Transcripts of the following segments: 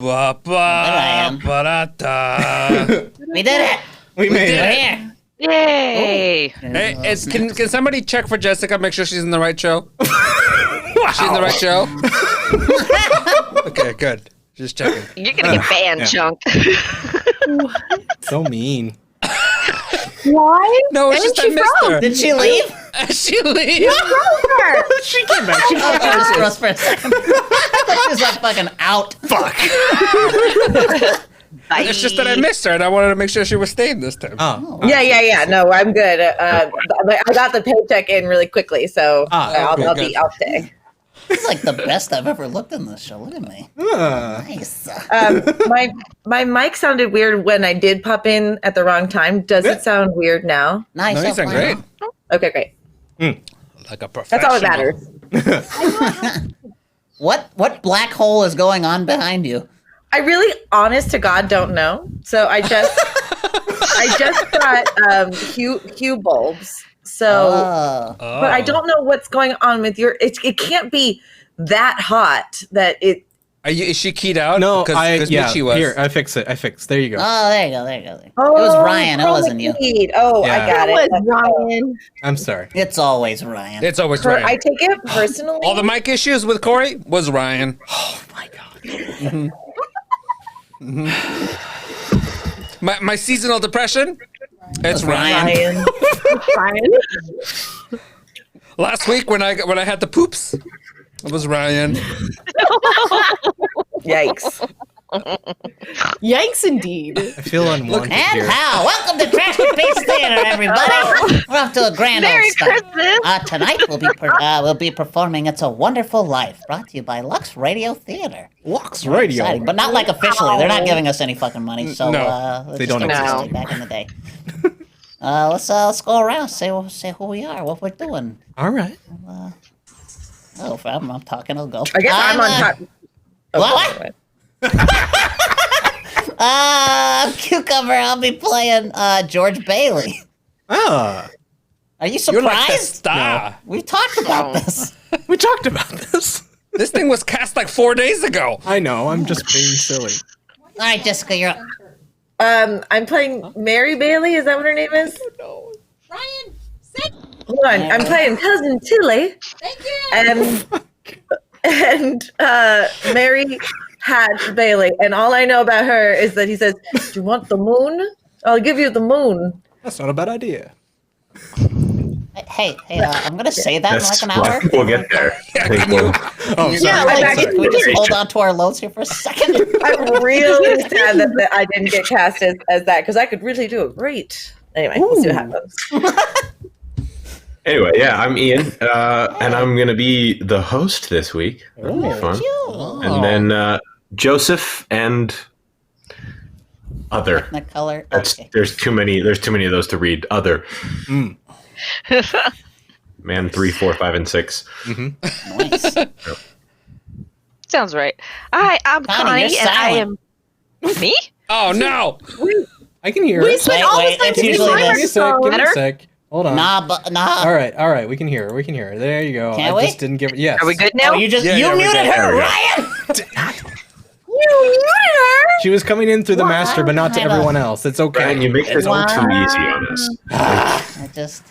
Ba, ba, ba-da-da. We did it. We made We're it. here. Yay! Hey, can somebody check for Jessica? Make sure she's in the right show. She's in the right show. Okay, good. Just checking. You're gonna get banned, Chunk. So mean. Why? No, it's just I missed her. Did she leave? She leave. She came back. She Oh, that was gross for a second. I thought she was like fucking out. fuck. It's just that I missed her, and I wanted to make sure she was staying this time. Oh. Yeah. No, I'm good. I got the paycheck in really quickly, so I'll stay. This is like the best I've ever looked in this show. Look at me. Nice. My mic sounded weird when I did pop in at the wrong time. Does it sound weird now? Nice. No, you sound great. Okay, great. Like a professional. That's all that matters. What black hole is going on behind you? I really, honest to God, don't know. So I just got hue bulbs. So, but I don't know what's going on with your. It can't be that hot that it. Is she keyed out? No, Mitchie was. Here, I fix it. There you go. Oh, there you go. It was Ryan. It wasn't you. Oh, Yeah. I got it. It was Ryan. I'm sorry. It's always Ryan. It's always Ryan. I take it personally. All the mic issues with Corey was Ryan. Oh my god. My seasonal depression. It's Ryan. Ryan. Last week when I had the poops, it was Ryan. Yikes. Yikes, indeed. I feel unwanted And here. how? Welcome to Trashterpiece Theater, everybody. We're off to a grand Merry old start. Christmas. Tonight we'll be performing "It's a Wonderful Life," brought to you by Lux Radio Theater. Lux Radio. Exciting, but not like officially. They're not giving us any fucking money, so No, let's they just don't get exist. busy back in the day. Let's go around. Say who we are, what we're doing. All right. Oh, if I'm talking, I'll go. I guess I'm on top. What? Cucumber. I'll be playing George Bailey. Ah, Are you You're like the surprised? star. We've talked about this. we talked about this. This thing was cast like 4 days ago. I know. I'm just being silly. All right, Jessica, you're up. I'm playing Mary Bailey. Is that what her name is? Ryan, Hold on. I'm playing Cousin Tilly. thank you. And Mary Hatch Bailey. And all I know about her is that he says, "Do you want the moon? I'll give you the moon." That's not a bad idea. Hey, I'm gonna say that in like an hour. We'll get there. I think we'll- Oh, sorry. Yeah, I'm like, actually- can we just hold on to our loads here for a second? I'm really sad that I didn't get cast as that because I could really do it great. Anyway, we'll see what happens. Anyway, yeah, I'm Ian, and I'm going to be the host this week. That'll be fun. And then Joseph and other. The color. That's Okay. there's too many of those to read. Other. Man 3, 4, 5, and 6. Nice. Sounds right. Hi, I'm Connie, Connie, you're and I am silent. me. Oh no! I can hear We it. spent Wait, all wait, this time it's to usually find Give me a this. sec. Give me a Better? sec. Hold on. Nah. All right. We can hear her. There you go. Can I we? just didn't give it. Yes. Are we good now? Oh, you Yeah, we muted did. her, There we go. Ryan. She was coming in through the Wow. master, but not to Kinda. everyone else. It's okay. Brian, you make this all too easy on us. I just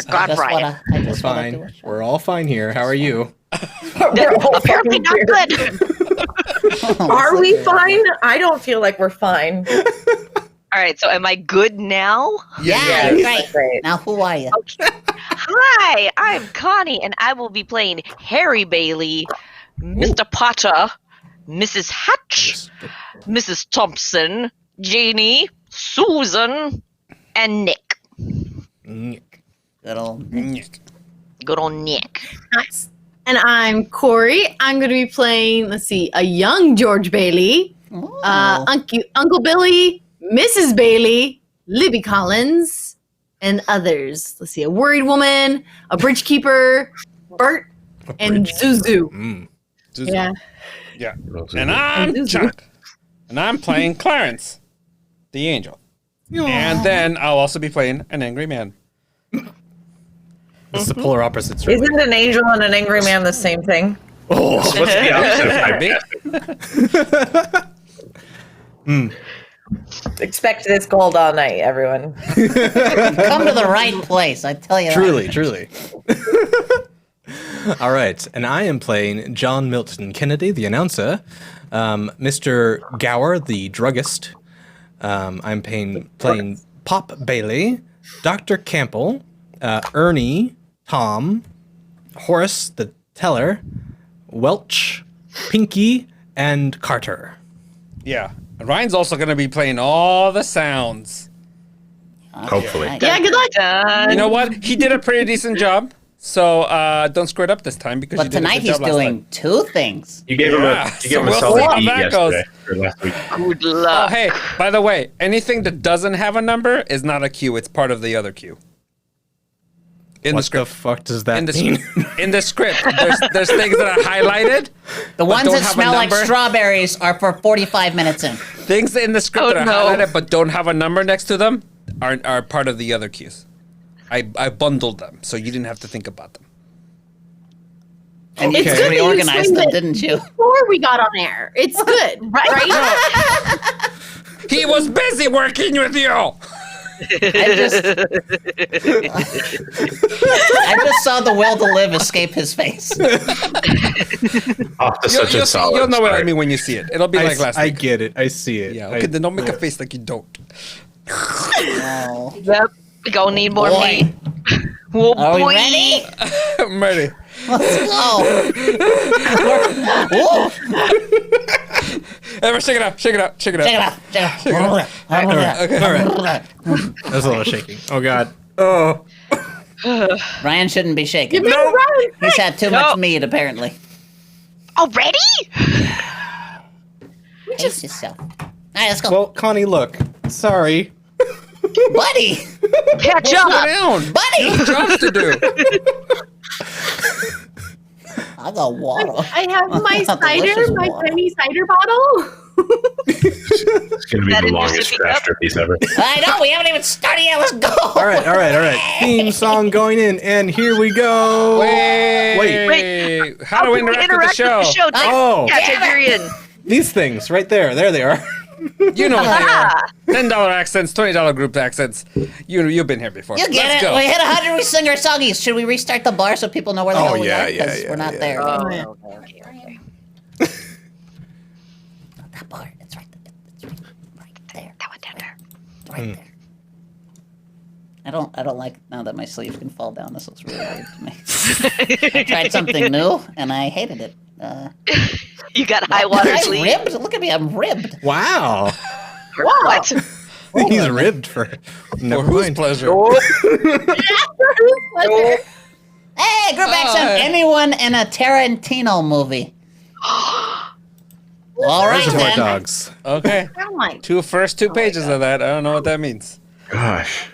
God, Ryan. We're fine. We're all fine here. How are you? Apparently not good. Are we fine? I don't feel like we're fine. All right, so am I good now? Yeah, great. Great. Now, who are you? Hi, I'm Connie, and I will be playing Harry Bailey, Mr. Potter, Mrs. Hatch, Mrs. Thompson, Janie, Susan, and Nick. Good old. Good old Nick. Nice. And I'm Corey. I'm going to be playing, a young George Bailey, Uncle Billy, Mrs. Bailey, Libby Collins, and others. A worried woman, a bridge keeper, Bert, and Zuzu. Zuzu. Yeah. Yeah. And I'm Chuck. And I'm playing Clarence, the angel. And then I'll also be playing an angry man. It's the polar opposites. Really. Isn't an angel and an angry man the same thing? Oh, What's the opposite of typecasting? Expect this gold all night, everyone. Come to the right place, I tell you. Truly. All right, and I am playing John Milton Kennedy, the announcer, Mr. Gower, the druggist. I'm playing Pop Bailey, Dr. Campbell, Ernie, Tom, Horace the Teller, Welch, Pinky, and Carter. Yeah. And Ryan's also going to be playing all the sounds. Hopefully. Yeah, good luck. You know what? He did a pretty decent job. So don't screw it up this time because But you did a tonight good he's job last doing time. 2 things. You gave him a we'll solid see how E that goes. yesterday or last week. Good Oh, luck. hey, by the way, anything that doesn't have a number is not a queue. It's part of the other queue. In What the script. the fuck does that In the, mean? in the script, there's things that are highlighted. The ones don't that have a smell like number. strawberries are for 45 minutes in. Things in the script Oh, that are no. highlighted but don't have a number next to them are part of the other queues. I bundled them, so you didn't have to think about them. And you It's just good that you reorganized explained them, it didn't you? Before we got on air. It's good, right? He was busy working with you. I just saw the will to live escape his face. Off to such a solid You'll know what I start. mean when you see it. It'll be like last I week. get it. I see it. Yeah, okay, then don't make a face like you don't. Oh. Yep. We gonna need more Boy. meat. Oh, Are we boy. ready? I'm ready. Let's go. Ooh, Ever shake it up, shake it up, shake it up. check it out. Check it out. That's a little shaking. Oh god. Oh. Ryan shouldn't be shaking. You've been right. He's had too much meat, apparently. Already? Pace yourself. All right, let's go. Well, Connie, look. Sorry. Buddy! Catch Slow up. down. Buddy! Jobs to do. I got water. I have my Delicious cider, my water. tiny cider bottle. It's going to be That the in your longest sippy cup? Trashterpiece ever. I know, we haven't even started yet. Let's go. All right. Theme song going in, and here we go. Wait. How do we interact with the show? Oh. Yeah, Tiberian. These things right there. There they are. You know what they are. $10 accents, $20 group accents. You've been here before. You get Let's it. go. We hit 100, we sing our songies. Should we restart the bar so people know where the hell we are? yeah, 'Cause yeah, we're not yeah. there. Oh, Not okay. that bar. It's right there. It's right there. That one down there. Right there. I don't like now that my sleeves can fall down. This looks really weird to me. I tried something new and I hated it. You got high water I'm sleeve. ribbed. Look at me, I'm ribbed. Wow. What? He's ribbed for. For Never whose mind. pleasure? Hey, group accent. hey. Anyone in a Tarantino movie? All right Reservoir then. Dogs. Okay. I'm like, Two pages of that. I don't know what that means. Gosh.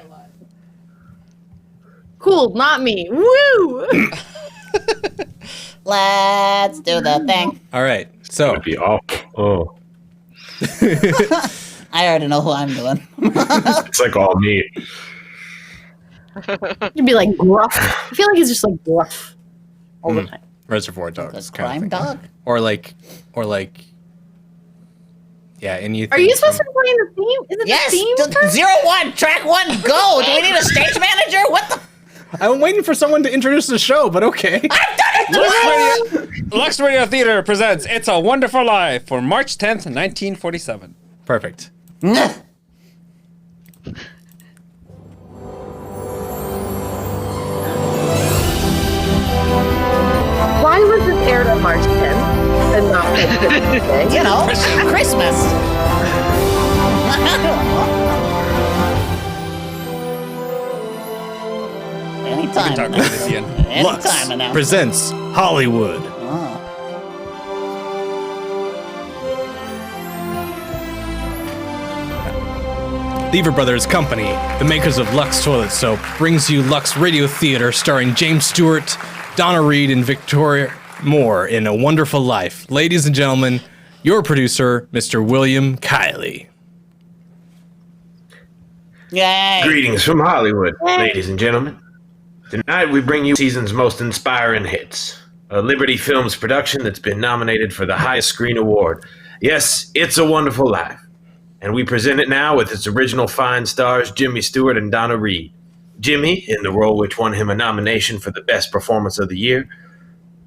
cool, not me. Woo! Let's do the thing. All right. That So would be awful. Oh. I already know who I'm doing. It's like all meat. You'd be like gruff. I feel like he's just like gruff all the time. Reservoir The Dogs. kind of crime thing. dog. Or like. Yeah, anything. Are you supposed to be playing the theme? Is it Yes. the theme? 01, track 1, go. Do we need a stage manager? What the? I'm waiting for someone to introduce the show, but okay. Lux Radio Theater presents It's a Wonderful Life for March 10th, 1947. Perfect. Why was this aired on March 10th and not Christmas Day? You know, Christmas. We can Anytime. talk about this again. Lux Anytime now. presents Hollywood. Oh. Lever Brothers Company, the makers of Lux Toilet Soap, brings you Lux Radio Theater starring James Stewart, Donna Reed, and Victoria Moore in A Wonderful Life. Ladies and gentlemen, your producer, Mr. William Kiley. Yay. Greetings from Hollywood, ladies and gentlemen. Tonight we bring you season's most inspiring hits. a Liberty Films production that's been nominated for the highest screen award. Yes, It's a Wonderful Life. And we present it now with its original fine stars, Jimmy Stewart and Donna Reed. Jimmy, in the role which won him a nomination for the Best Performance of the Year.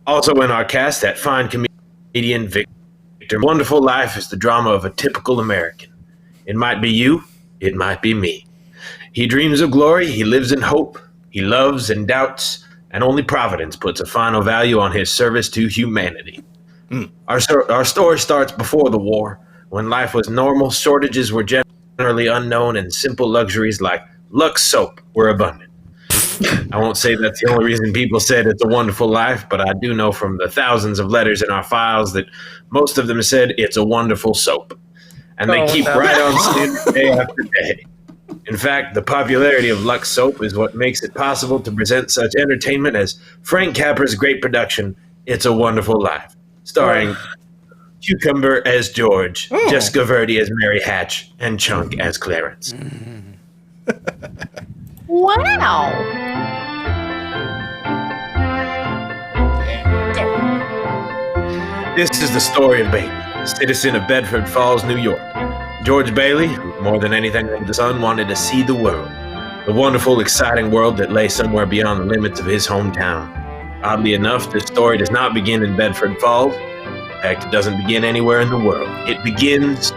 Also in our cast, that fine comedian Victor. Wonderful Life is the drama of a typical American. It might be you, it might be me. He dreams of glory, he lives in hope, he loves and doubts, and only Providence puts a final value on his service to humanity. Our story starts before the war, when life was normal, shortages were generally unknown, and simple luxuries like Lux soap were abundant. I won't say that's the only reason people said It's a Wonderful Life, but I do know from the thousands of letters in our files that most of them said It's a Wonderful Soap. And they keep right on saying day after day. In fact, the popularity of Lux soap is what makes it possible to present such entertainment as Frank Capra's great production, It's a Wonderful Life, starring Cucumber as George, Jessica Verdi as Mary Hatch, and Chunk as Clarence. Wow. This is the story of Bailey, a citizen of Bedford Falls, New York. George Bailey, who more than anything under the sun wanted to see the world, the wonderful, exciting world that lay somewhere beyond the limits of his hometown. Oddly enough, this story does not begin in Bedford Falls. In fact, it doesn't begin anywhere in the world. It begins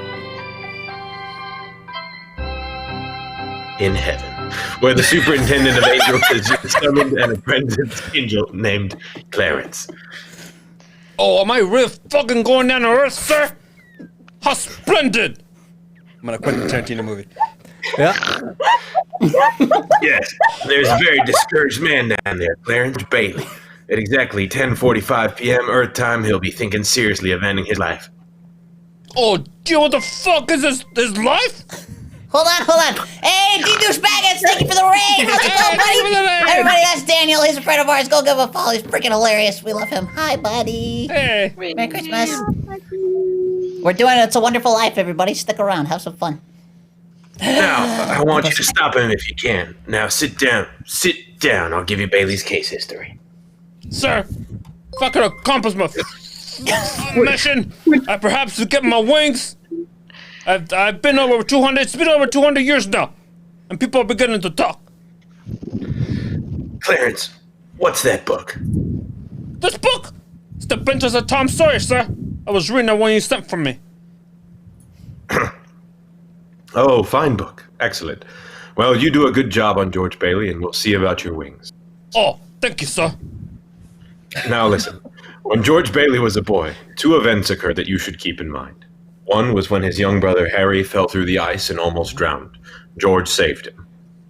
in heaven, where the superintendent of angels has summoned an apprentice angel named Clarence. Oh, am I really fucking going down to Earth, sir? How splendid! I'm gonna quit the Tarantino movie. Yeah. Yes, there's a very discouraged man down there, Clarence Bailey. At exactly 10:45 p.m. Earth time, he'll be thinking seriously of ending his life. Oh, dude, what the fuck is this? His life? Hold on. Hey, D-Douche Baggins, thank you for the raid. How's it going, buddy? Everybody, that's Daniel. He's a friend of ours. Go give him a follow. He's freaking hilarious. We love him. Hi, buddy. Hey. Merry Christmas. We're doing It's a Wonderful Life, everybody. Stick around. Have some fun. Now, I want you to stop him if you can. Now, sit down. Sit down. I'll give you Bailey's case history. Sir, if I could accomplish my mission, I perhaps would get my wings. I've been over 200, it's been over 200 years now, and people are beginning to talk. Clarence, what's that book? This book? It's The Adventures of Tom Sawyer, sir. I was reading the one you sent from me. Oh, fine book. Excellent. Well, you do a good job on George Bailey, and we'll see about your wings. Oh, thank you, sir. Now listen, when George Bailey was a boy, two events occurred that you should keep in mind. One was when his young brother Harry fell through the ice and almost drowned. George saved him.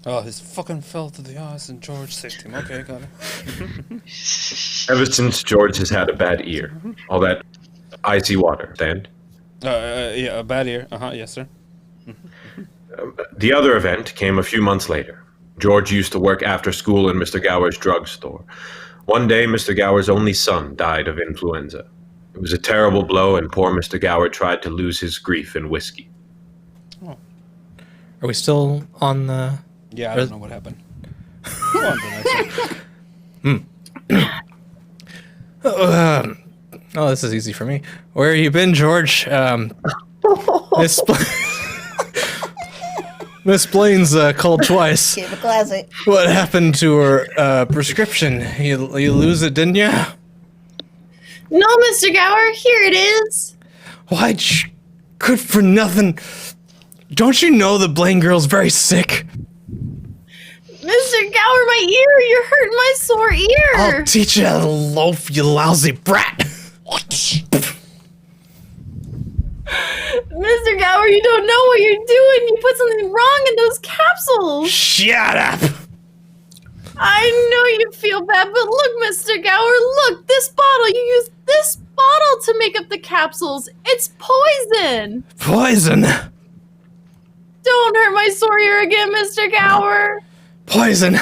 Oh, his fucking fell to the ice and George saved him. Okay, got it. Ever since, George has had a bad ear. All that icy water, stand? Yeah, a bad ear. Yes, sir. The other event came a few months later. George used to work after school in Mr. Gower's drugstore. One day, Mr. Gower's only son died of influenza. It was a terrible blow, and poor Mr. Gower tried to lose his grief in whiskey. Are we still on the... Yeah, I don't know what happened. Go on to the next one. Oh, this is easy for me. Where you been, George? Miss Blaine's called twice. Keep it classy. What happened to her prescription? You lose it, didn't you? No, Mr. Gower, here it is. Why, good for nothing. Don't you know the Blaine girl's very sick? Mr. Gower, my ear, you're hurting my sore ear. I'll teach you how to loaf, you lousy brat. Mr. Gower, you don't know what you're doing. You put something wrong in those capsules. Shut up. I know you feel bad, but look, Mr. Gower, look, this bottle, you used this bottle to make up the capsules. It's poison. Poison? Don't hurt my sore ear again, Mr. Gower. Poison?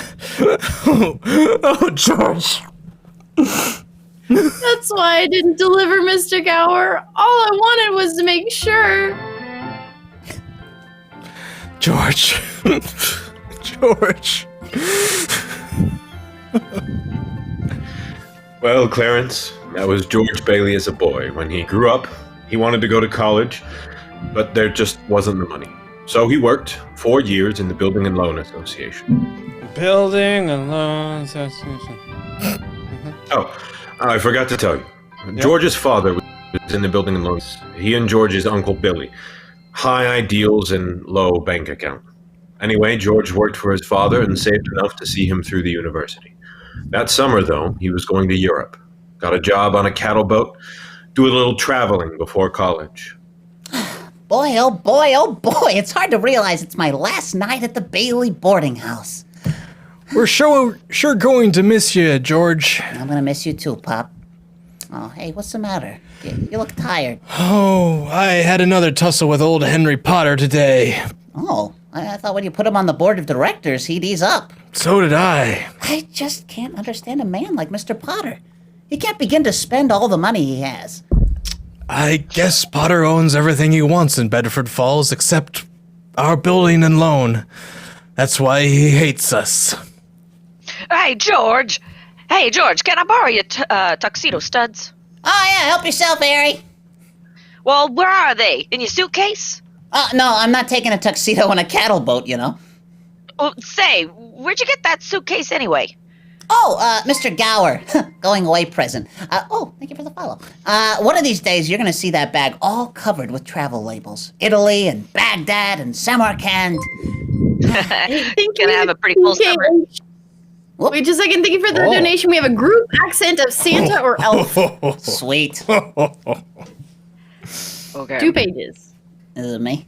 Oh, George. That's why I didn't deliver, Mr. Gower. All I wanted was to make sure. George. George. Well, Clarence, that was George Bailey as a boy. When he grew up, he wanted to go to college, but there just wasn't the money. So he worked 4 years in the Building and Loan Association. Building and Loan Association. Oh, I forgot to tell you. George's father was in the Building and Loans. He and George's uncle Billy. High ideals and low bank account. Anyway, George worked for his father and saved enough to see him through the university. That summer, though, he was going to Europe. Got a job on a cattle boat, do a little traveling before college. Boy, oh boy, oh boy. It's hard to realize it's my last night at the Bailey boarding house. We're sure going to miss you, George. I'm gonna miss you too, Pop. Oh, hey, what's the matter? You look tired. Oh, I had another tussle with old Henry Potter today. Oh, I thought when you put him on the board of directors, he'd ease up. So did I. I just can't understand a man like Mr. Potter. He can't begin to spend all the money he has. I guess Potter owns everything he wants in Bedford Falls except our building and loan. That's why he hates us. Hey, George. Hey, George, can I borrow your tuxedo studs? Oh, yeah, help yourself, Harry. Well, where are they? In your suitcase? No, I'm not taking a tuxedo on a cattle boat, you know. Well, say, where'd you get that suitcase anyway? Oh, Mr. Gower, going away present. Thank you for the follow. One of these days, you're going to see that bag all covered with travel labels. Italy and Baghdad and Samarkand. Gonna have a pretty cool summer. Wait just a second. Thank you for the donation. We have a group accent of Santa or elf. Sweet. Okay. 2 pages. Is it me?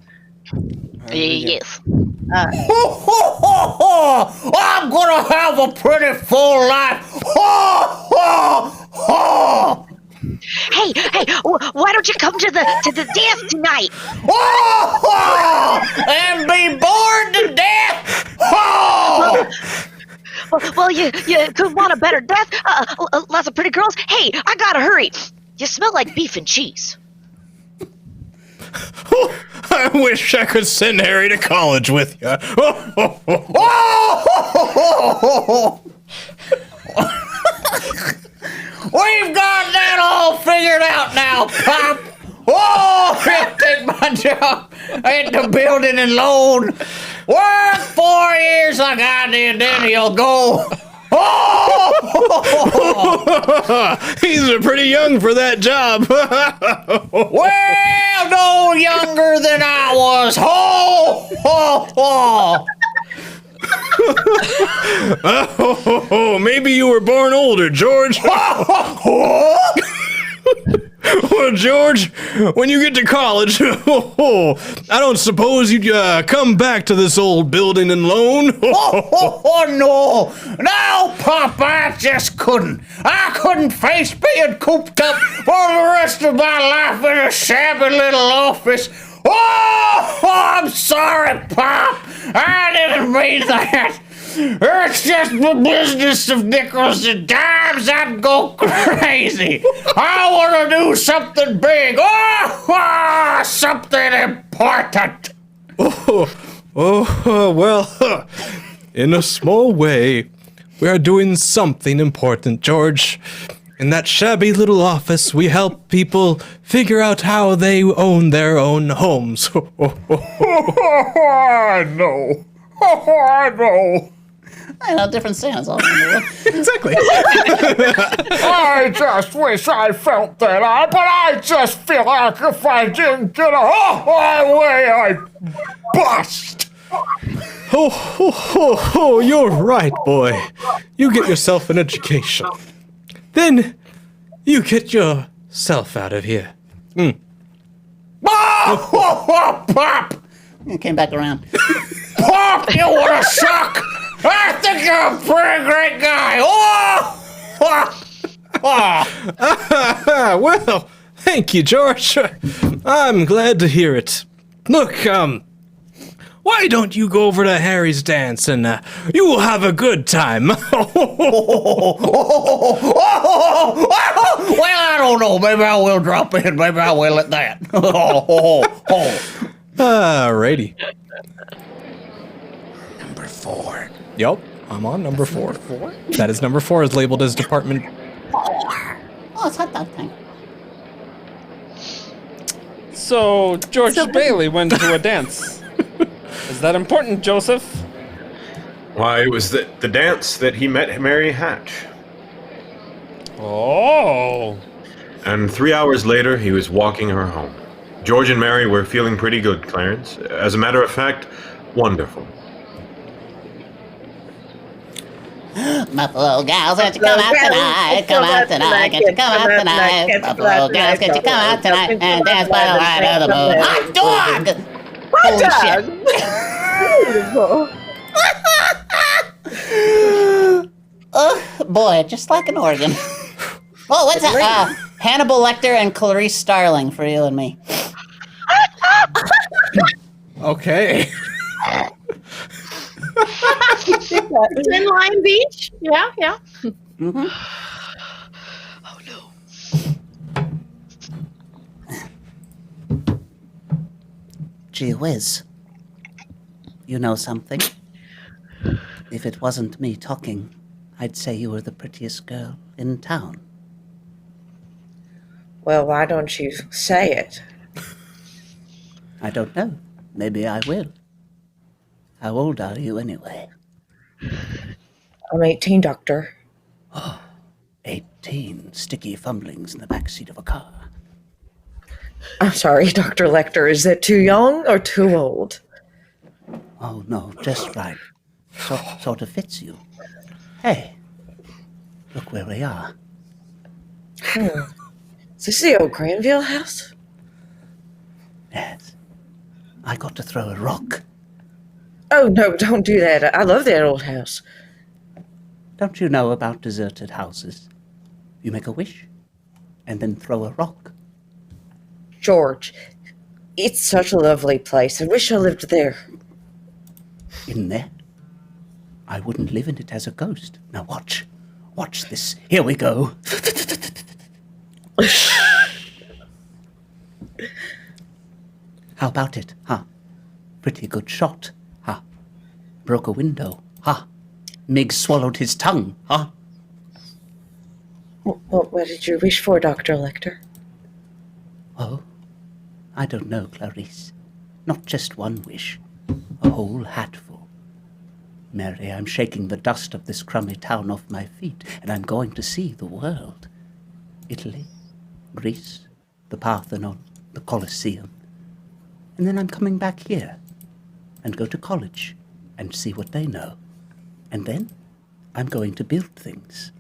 Yes. I'm gonna have a pretty full life. Hey, why don't you come to the dance tonight? And be bored to death. Well, you could want a better death. Lots of pretty girls. Hey, I gotta hurry. You smell like beef and cheese. I wish I could send Harry to college with you. We've got that all figured out now, Pop. I'll take my job at the building and loan. Work 4 years like I did, then you'll go. He's pretty young for that job. Well, no younger than I was. Maybe you were born older, George. Well, George, when you get to college, I don't suppose you'd come back to this old building and loan. No, Pop, I just couldn't. I couldn't face being cooped up for the rest of my life in a shabby little office. I'm sorry, Pop. I didn't mean that. It's just the business of nickels and dimes. I'd go crazy. I want to do something big. Something important. Well, in a small way, we are doing something important, George. In that shabby little office, we help people figure out how they own their own homes. I know. I know. I know, different sounds all around the world. Exactly. I just wish I felt that, but I just feel like if I didn't get a way, I'd bust. You're right, boy. You get yourself an education. Then you get yourself out of here. Pop! It came back around. Pop, you wanna suck? I think you're a pretty great guy. Well, thank you, George. I'm glad to hear it. Look, why don't you go over to Harry's dance and you will have a good time. Well, I don't know. Maybe I will drop in. Maybe I will at that. Alrighty. Number 4. Yup, I'm on number 4. That is number 4 is labeled as Department it's hot dog time. So George Bailey went to a dance. Is that important, Joseph? Why, it was the dance that he met Mary Hatch. Oh. And 3 hours later, he was walking her home. George and Mary were feeling pretty good, Clarence. As a matter of fact, wonderful. Buffalo gals, can't you come out tonight? Come out tonight, can't you come out tonight? Buffalo gals, can't you come out tonight and dance by the light of the moon? Hot dog! Holy shit. Oh, boy, just like an organ. Oh, what's that? Hannibal Lecter and Clarice Starling for you and me. Okay. Tin Lion Beach? Yeah, yeah. Mm-hmm. Oh no. Gee whiz. You know something? If it wasn't me talking, I'd say you were the prettiest girl in town. Well, why don't you say it? I don't know. Maybe I will. How old are you anyway? I'm 18, Doctor. 18 sticky fumblings in the backseat of a car. I'm sorry, Dr. Lecter. Is it too young or too old? Oh, no, just right. Sort of fits you. Hey, look where we are. Is this the old Granville house? Yes. I got to throw a rock. Oh, no, don't do that. I love that old house. Don't you know about deserted houses? You make a wish, and then throw a rock. George, it's such a lovely place. I wish I lived there. In there? I wouldn't live in it as a ghost. Now watch. Watch this. Here we go. How about it, huh? Pretty good shot, huh? Broke a window, huh? Mig swallowed his tongue, huh? What did you wish for, Dr. Lecter? Oh, I don't know, Clarice. Not just one wish. A whole hatful. Mary, I'm shaking the dust of this crummy town off my feet, and I'm going to see the world. Italy, Greece, the Parthenon, the Colosseum. And then I'm coming back here and go to college and see what they know. And then I'm going to build things.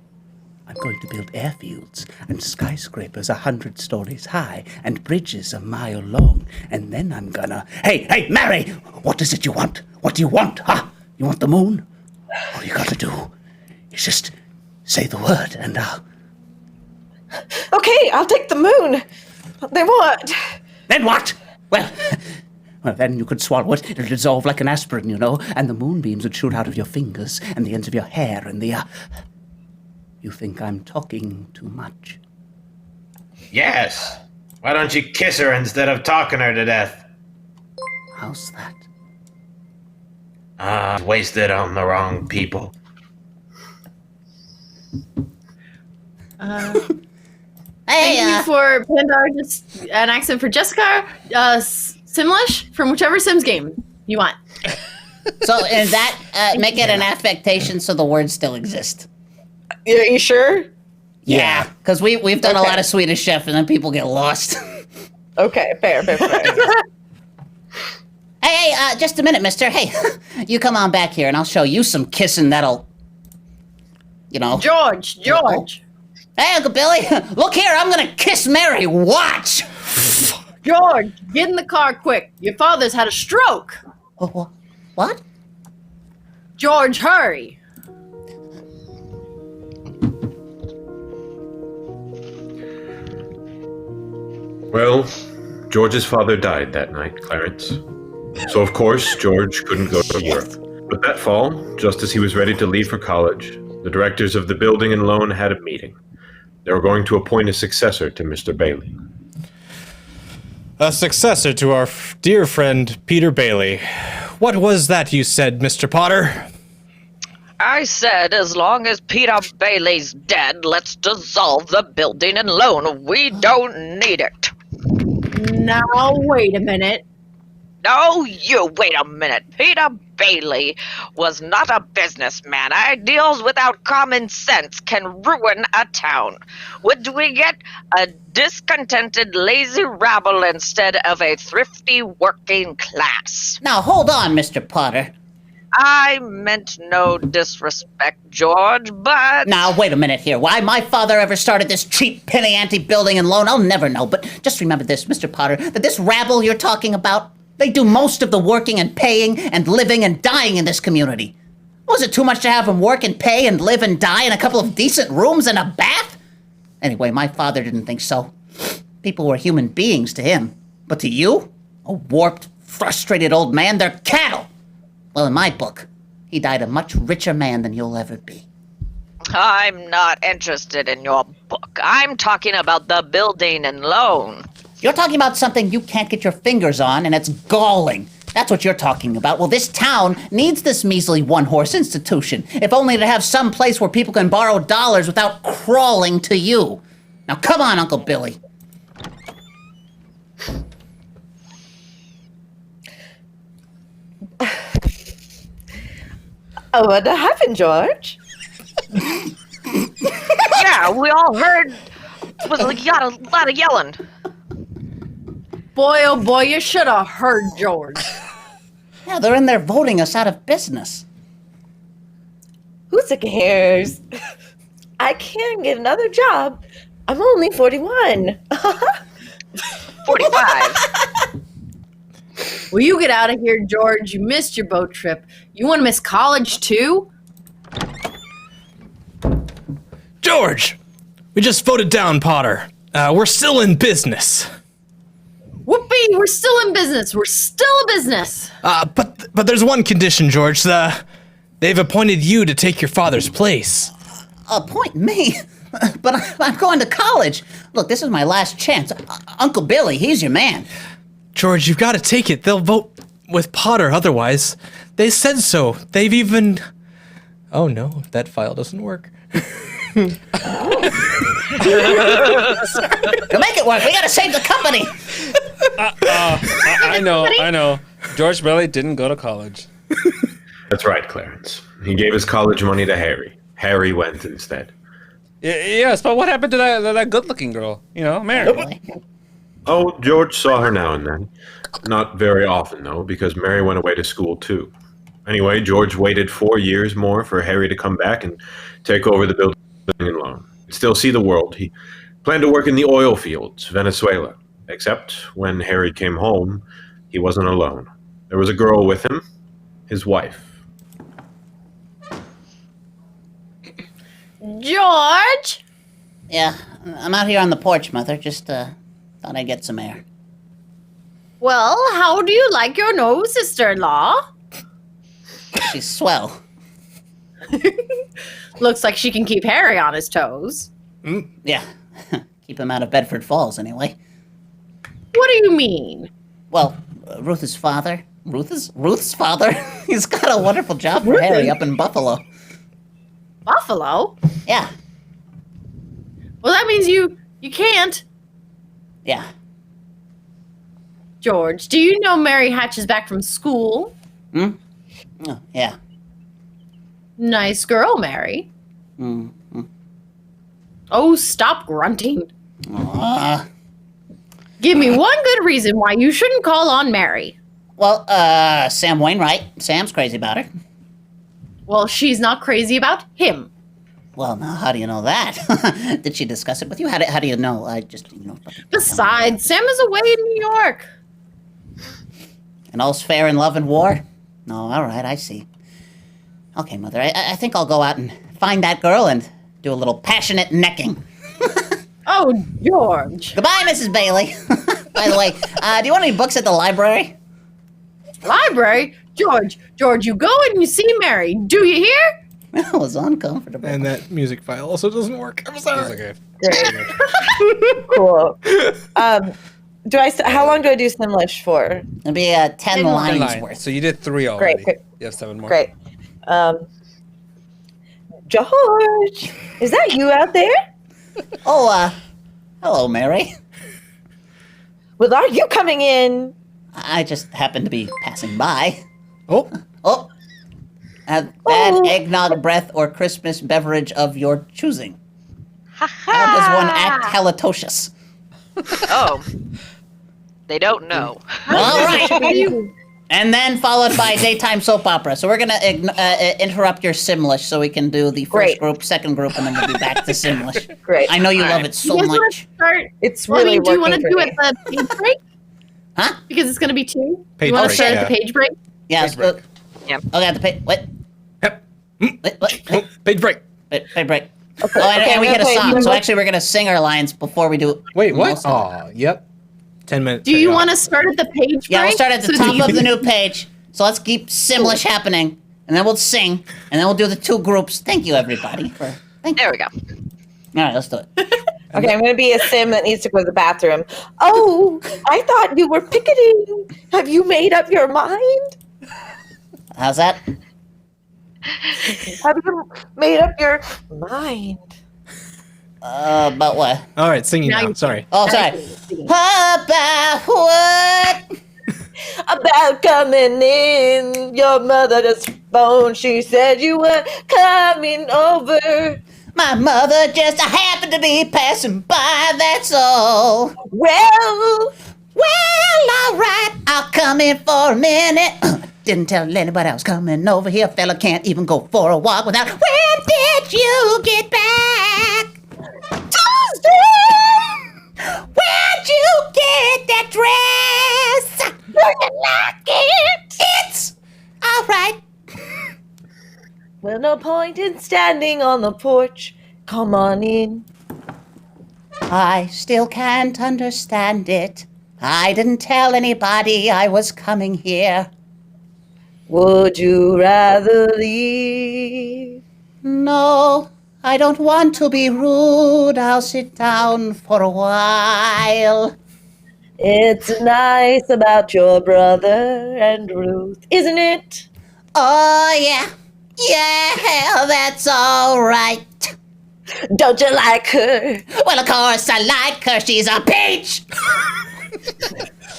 I'm going to build airfields and skyscrapers 100 stories high and bridges a mile long. And then I'm gonna... Hey, Mary! What is it you want? What do you want, huh? You want the moon? All you gotta do is just say the word and I'll... Okay, I'll take the moon. Then what? Then what? Well, then you could swallow it. It'll dissolve like an aspirin, you know, and the moonbeams would shoot out of your fingers and the ends of your hair and the... You think I'm talking too much? Yes. Why don't you kiss her instead of talking her to death? How's that? Wasted on the wrong people. Thank you for Pandar, just an accent for Jessica. Simlish from whichever Sims game you want. So, and that, make it an affectation so the words still exist. Yeah, you sure? Yeah, because we've done a lot of Swedish Chef and then people get lost. Okay, fair. Hey, just a minute, mister. Hey, you come on back here and I'll show you some kissing that'll, you know. George. Hey, Uncle Billy, look here, I'm gonna kiss Mary. Watch! George, get in the car quick. Your father's had a stroke. What? George, hurry. Well, George's father died that night, Clarence. So of course, George couldn't go to work. But that fall, just as he was ready to leave for college, the directors of the building and loan had a meeting. They were going to appoint a successor to Mr. Bailey. A successor to our dear friend Peter Bailey. What was that you said, Mr. Potter? I said as long as Peter Bailey's dead, let's dissolve the building and loan. We don't need it. Now, wait a minute. No, you wait a minute. Peter Bailey was not a businessman. Ideals without common sense can ruin a town. Would we get a discontented, lazy rabble instead of a thrifty working class? Now, hold on, Mr. Potter. I meant no disrespect, George, but... Now, wait a minute here. Why my father ever started this cheap penny ante building and loan, I'll never know. But just remember this, Mr. Potter, that this rabble you're talking about, they do most of the working and paying and living and dying in this community. Was it too much to have them work and pay and live and die in a couple of decent rooms and a bath? Anyway, my father didn't think so. People were human beings to him. But to you, a warped, frustrated old man, they're cattle. Well, in my book, he died a much richer man than you'll ever be. I'm not interested in your book. I'm talking about the building and loan. You're talking about something you can't get your fingers on, and it's galling. That's what you're talking about. Well, this town needs this measly one-horse institution, if only to have some place where people can borrow dollars without crawling to you. Now, come on, Uncle Billy. Oh, what happened, George? Yeah, we all heard. It was a lot of yelling. Boy, oh boy, you should have heard George. Yeah, they're in there voting us out of business. Who cares? I can get another job. I'm only 41. 45. Will you get out of here, George? You missed your boat trip. You want to miss college, too? George, we just voted down Potter. We're still in business. Whoopee, we're still in business. We're still a business. But there's one condition, George. They've appointed you to take your father's place. Appoint me? But I'm going to college. Look, this is my last chance. Uncle Billy, he's your man. George, you've got to take it. They'll vote with Potter otherwise. They said so. They've even... Oh no, that file doesn't work. To make it work, we gotta save the company. I know. George Bailey didn't go to college. That's right, Clarence. He gave his college money to Harry. Harry went instead. Yes, but what happened to that good-looking girl? You know, Mary. Oh, George saw her now and then. Not very often, though, because Mary went away to school, too. Anyway, George waited 4 years more for Harry to come back and take over the building and loan. He'd still see the world. He planned to work in the oil fields, Venezuela. Except when Harry came home, he wasn't alone. There was a girl with him, his wife. George? Yeah, I'm out here on the porch, Mother. Just thought I'd get some air. Well, how do you like your new sister-in-law? She's swell. Looks like she can keep Harry on his toes. Yeah, keep him out of Bedford Falls, anyway. What do you mean? Well, Ruth's father, he's got a wonderful job for Harry up in Buffalo. Buffalo? Yeah, Well, that means you can't. yeah. George, do you know Mary Hatch is back from school? Oh, yeah. Nice girl, Mary. Oh, stop grunting. Give me one good reason why you shouldn't call on Mary. Well, Sam Wainwright. Sam's crazy about her. Well, she's not crazy about him. Well, now, how do you know that? Did she discuss it with you? How do you know? I just, Besides, Sam is away in New York. And all's fair in love and war? No, all right, I see. Okay, Mother, I think I'll go out and find that girl and do a little passionate necking. Oh, George. Goodbye, Mrs. Bailey. By the way, do you want any books at the library? Library? George, you go and you see Mary. Do you hear? That was uncomfortable. And that music file also doesn't work. I'm sorry. It's okay. Cool. How long do I do Simlish for? It'll be 10 lines Line. worth. So you did 3 already. Great. You have 7 more. Great. George, is that you out there? Oh, hello, Mary. Well, are you coming in? I just happened to be passing by. Oh, Oh, a bad eggnog breath or Christmas beverage of your choosing. How does one act halitosis? Oh, they don't know. All right. And then followed by daytime soap opera. So we're gonna interrupt your Simlish so we can do the first Great. group, second group, and then we'll be back to Simlish. Great. I know you All love right. it so You guys want much. to start? It's Well, I really mean, do you want working to for do me. it at the page break? Huh? Because it's going to be 2. Page you want to break, start yeah. at the page break? Yes. break. Yeah. Okay, at the page. What? yep. What? Oh, page break. Page break. Okay, Oh, and, okay, and we I'm hit a gonna play song. So one- actually, we're gonna sing our lines before we do. Wait, what? most of it. Oh, yep. 10 minutes. Do you want to start at the page break? Yeah, we'll start at the So top do of you- the new page. So let's keep Simlish happening, and then we'll sing, and then we'll do the 2 groups. Thank you, everybody. Thank you. There we go. All right, let's do it. Okay, I'm going to be a sim that needs to go to the bathroom. Oh, I thought you were picketing. Have you made up your mind? How's that? Have you made up your mind? About what? All right, singing Now now. you- Sorry. Oh, sorry. About what? About coming in. Your mother just phoned. She said you were coming over. My mother just happened to be passing by, that's all. Well, All right, I'll come in for a minute. Didn't tell anybody I was coming over here. Fella can't even go for a walk without. When did you get back? Tuesday! Where'd you get that dress? Do you like it? It's all right. well, no point in standing on the porch. Come on in. I still can't understand it. I didn't tell anybody I was coming here. Would you rather leave? No, I don't want to be rude. I'll sit down for a while. It's nice about your brother and Ruth, isn't it? Oh, yeah. Yeah, that's all right. Don't you like her? Well, of course I like her. She's a peach.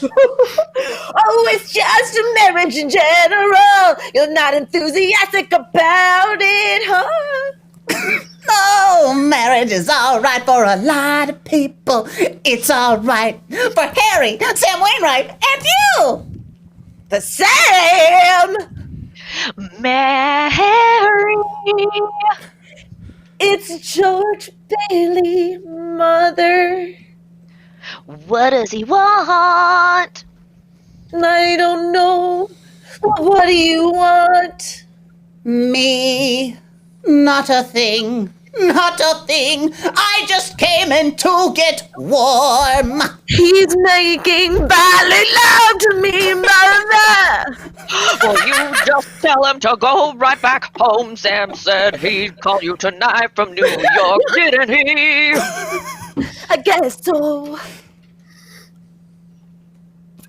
Oh, it's just a marriage in general. You're not enthusiastic about it, huh? Oh, marriage is all right for a lot of people. It's all right for Harry, Sam Wainwright, and you. The Sam! Mary. It's George Bailey, mother. What does he want? I don't know. What do you want? Me, not a thing. Not a thing. I just came in to get warm. He's making badly love to me, mother. Well, you just tell him to go right back home. Sam said he'd call you tonight from New York, didn't he? I guess so.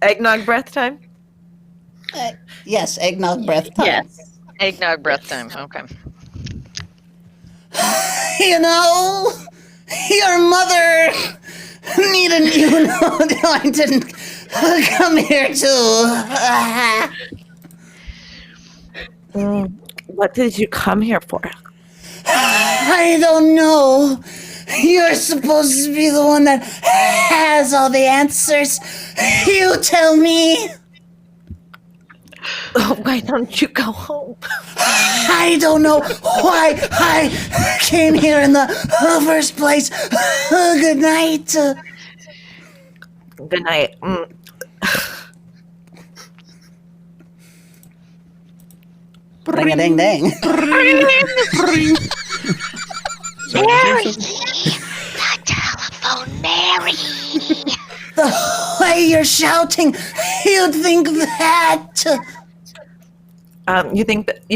Eggnog breath time? Yes, eggnog breath time. Yes. Eggnog breath time. Okay. You know, your mother needed you know I didn't come here to. What did you come here for? I don't know. You're supposed to be the one that has all the answers. You tell me. Oh, why don't you go home? I don't know why I came here in the first place. Good night. Good night. Ring a ding ding. Mary! The telephone, Mary! The way you're shouting, you'd think that. You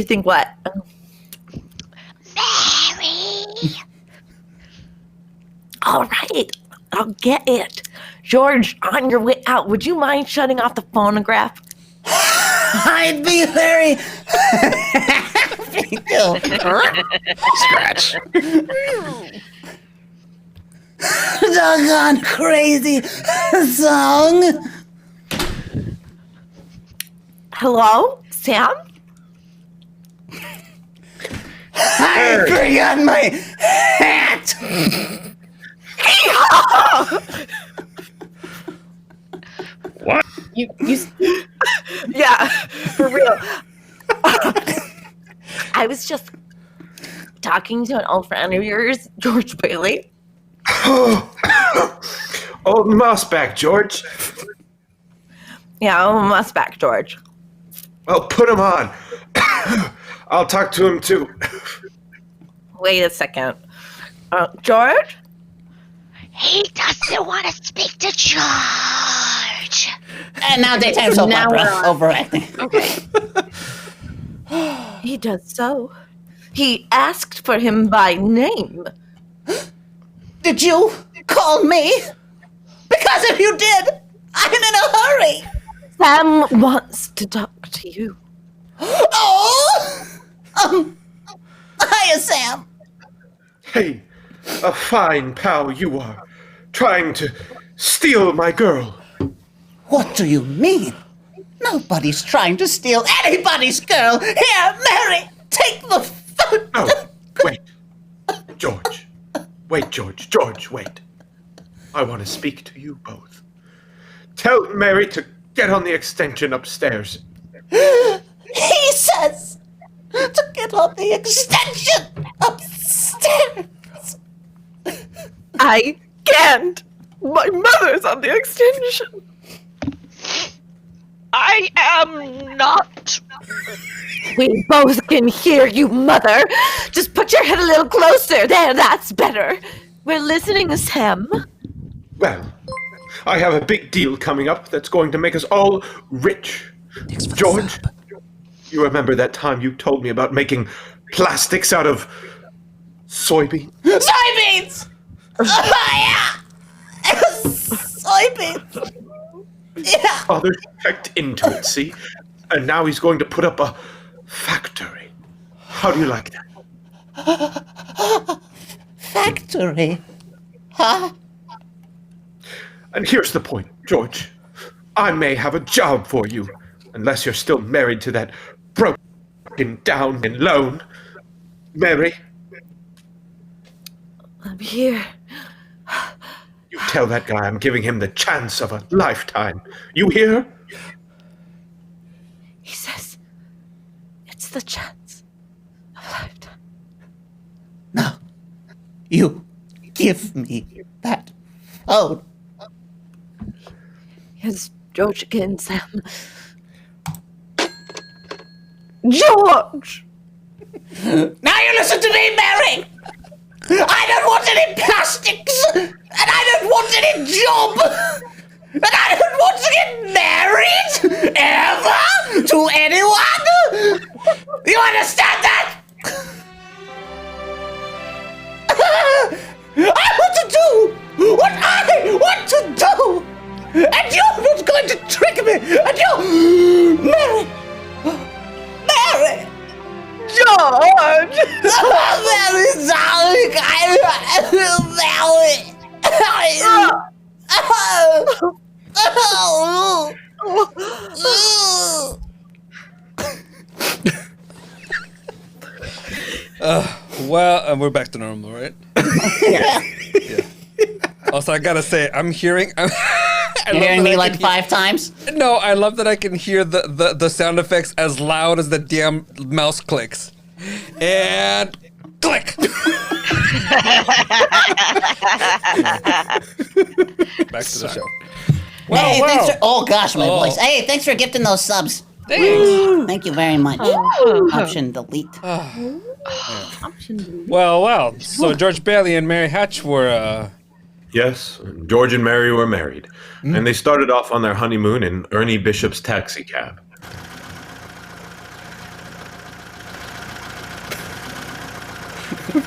think what? Mary! All right, I'll get it. George, on your way out, would you mind shutting off the phonograph? I'd be very happy Scratch. Doggone crazy song. Hello, Sam? I forgot my hat. You Yeah, for real. I was just talking to an old friend of yours, George Bailey. Old Mossback, George. Yeah, I'm a back, George. Well, put him on. I'll talk to him too. Wait a second. George? He doesn't want to speak to George. And now daytime soap Now opera. we're on. Overacting. Okay. He does so. He asked for him by name. Did you call me? Because if you did, I'm in a hurry. Sam wants to talk to you. Oh! Hiya, Sam. Hey, a fine pal you are, trying to steal my girl. What do you mean? Nobody's trying to steal anybody's girl. Here, Mary, take the phone. No, wait. George. Wait, George. George, wait. I want to speak to you both. Tell Mary to get on the extension upstairs. He says to get on the extension upstairs. I can't. My mother's on the extension. I am not. We both can hear you, Mother. Just put your head a little closer. There, that's better. We're listening, Sam. Well, I have a big deal coming up that's going to make us all rich. George, you remember that time you told me about making plastics out of soybeans? Soybeans! Yeah! Soybeans! Yeah! Father checked into it, see? And now he's going to put up a factory. How do you like that? Factory? Huh? And here's the point, George. I may have a job for you, unless you're still married to that broken down and lone. Mary, I'm here. you tell that guy I'm giving him the chance of a lifetime. You hear? He says it's the chance of a lifetime. No. You give me that phone. Here's George again, Sam. George! Now you listen to me, Mary! I don't want any plastics! And I don't want any job! And I don't want to get married! Ever! To anyone! You understand that? I want to do what I want to do! And you're not going to trick me! And you... Mary! Mary! George! Mary, darling! Well, we're back to normal, right? Yeah. Also, I gotta say, I'm hearing. I You're love hearing that me I like can 5 times? No, I love that I can hear the sound effects as loud as the damn mouse clicks. And click. Back to the show. Hey, wow. thanks for, oh gosh, my voice. Hey, thanks for gifting those subs. Thanks. Thank you very much. Option delete. Well. So George Bailey and Mary Hatch were. Yes, George and Mary were married, and they started off on their honeymoon in Ernie Bishop's taxi cab.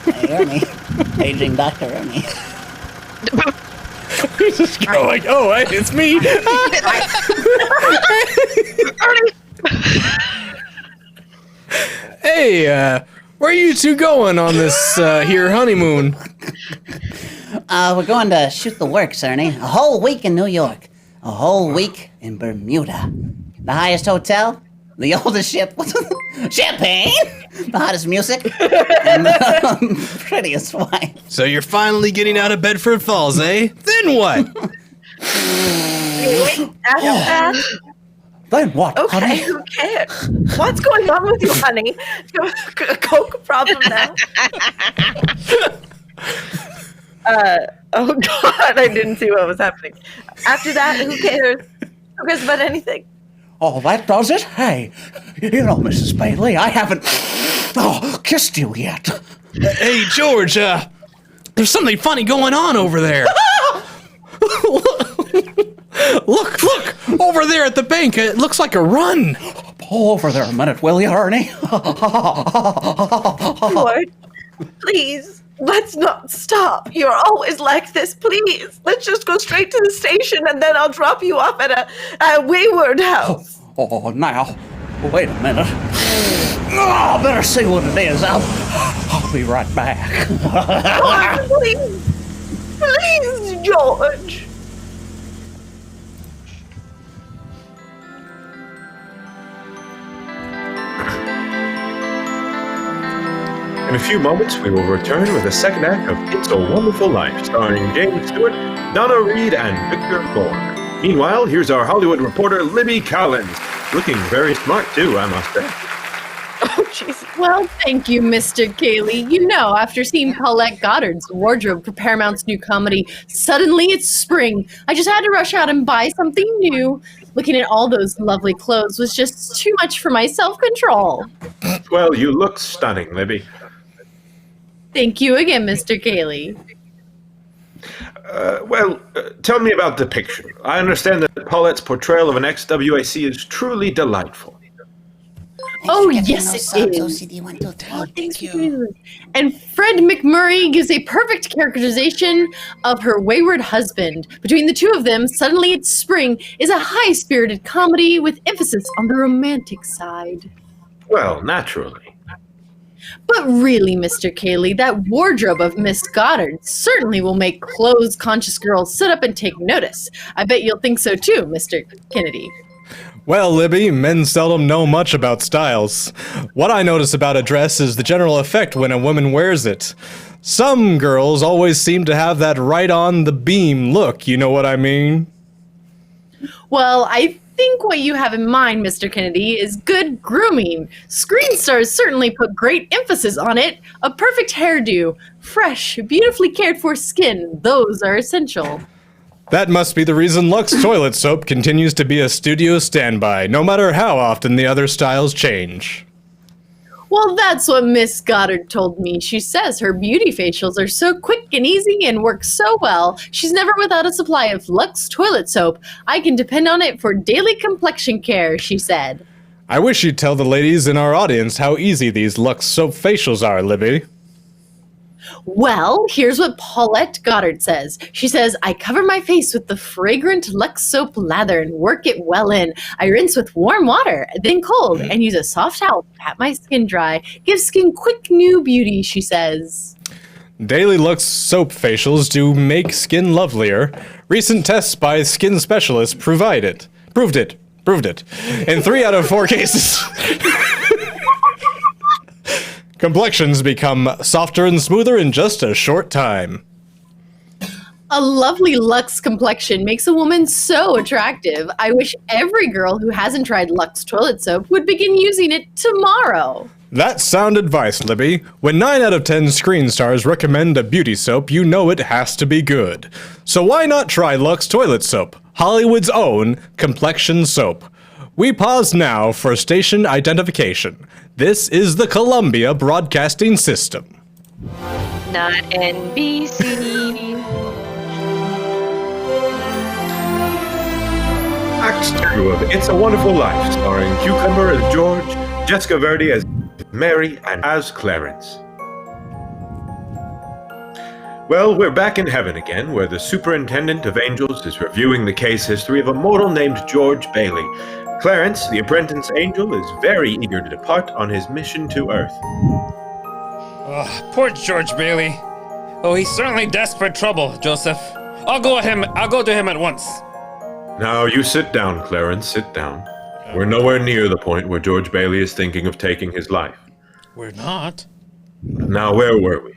Hey, Ernie. Aging Dr. Ernie. He's just going, oh, hey, it's me. Hey, Where are you two going on this here honeymoon? We're going to shoot the works, Ernie. A whole week in New York. A whole week in Bermuda. The highest hotel. The oldest ship. Champagne. The hottest music. And the prettiest wine. So you're finally getting out of Bedford Falls, eh? Then what? After that, Then what, okay, honey? who cares? What's going on with you, honey? A coke problem now? Oh God, I didn't see what was happening. After that, who cares? Who cares about anything? Oh, that does it? Hey, you know, Mrs. Bailey, I haven't kissed you yet. Hey, George, there's something funny going on over there. Look, over there at the bank. It looks like a run. Pull over there a minute, will you, Ernie? George, please, let's not stop. You're always like this. Please, let's just go straight to the station and then I'll drop you off at a wayward house. Oh, now, wait a minute. Oh, better see what it is. I'll be right back. Oh, please, George. In a few moments, we will return with the second act of It's a Wonderful Life, starring James Stewart, Donna Reed, and Victor Moore. Meanwhile, here's our Hollywood reporter, Libby Collins, looking very smart too, I must say. Oh, Jesus. Well, thank you, Mr. Cayley. You know, after seeing Paulette Goddard's wardrobe for Paramount's new comedy, Suddenly It's Spring, I just had to rush out and buy something new. Looking at all those lovely clothes was just too much for my self-control. Well, you look stunning, Libby. Thank you again, Mr. Cayley. Tell me about the picture. I understand that Paulette's portrayal of an ex-WAC is truly delightful. Oh, yes, it is. OCD 1, 2, 3. Thank you. And Fred McMurray gives a perfect characterization of her wayward husband. Between the two of them, Suddenly It's Spring is a high-spirited comedy with emphasis on the romantic side. Well, naturally. But really, Mr. Cayley, that wardrobe of Miss Goddard certainly will make clothes-conscious girls sit up and take notice. I bet you'll think so too, Mr. Kennedy. Well, Libby, men seldom know much about styles. What I notice about a dress is the general effect when a woman wears it. Some girls always seem to have that right on the beam look, you know what I mean? Well, I think what you have in mind, Mr. Kennedy, is good grooming. Screen stars certainly put great emphasis on it. A perfect hairdo, fresh, beautifully cared for skin, those are essential. That must be the reason Lux toilet soap continues to be a studio standby, no matter how often the other styles change. Well, that's what Miss Goddard told me. She says her beauty facials are so quick and easy and work so well. She's never without a supply of Lux toilet soap. I can depend on it for daily complexion care, she said. I wish you'd tell the ladies in our audience how easy these Lux soap facials are, Libby. Well, here's what Paulette Goddard says. She says, I cover my face with the fragrant Lux soap lather and work it well in. I rinse with warm water, then cold, and use a soft towel to pat my skin dry. Give skin quick new beauty, she says. Daily Lux soap facials do make skin lovelier. Recent tests by skin specialists proved it. In 3 out of 4 cases. Complexions become softer and smoother in just a short time. A lovely Lux complexion makes a woman so attractive. I wish every girl who hasn't tried Lux toilet soap would begin using it tomorrow. That's sound advice, Libby. When 9 out of 10 screen stars recommend a beauty soap, you know it has to be good. So why not try Lux toilet soap, Hollywood's own complexion soap? We pause now for station identification. This is the Columbia Broadcasting System. Not NBC. Act 2 of It's a Wonderful Life, starring Cucumber as George, Jessica Verdi as Mary, and as Clarence. Well, we're back in heaven again, where the superintendent of angels is reviewing the case history of a mortal named George Bailey. Clarence, the apprentice angel, is very eager to depart on his mission to Earth. Oh, poor George Bailey. Oh, he's certainly desperate trouble, Joseph. I'll go to him at once. Now, you sit down, Clarence, sit down. We're nowhere near the point where George Bailey is thinking of taking his life. We're not. Now, where were we?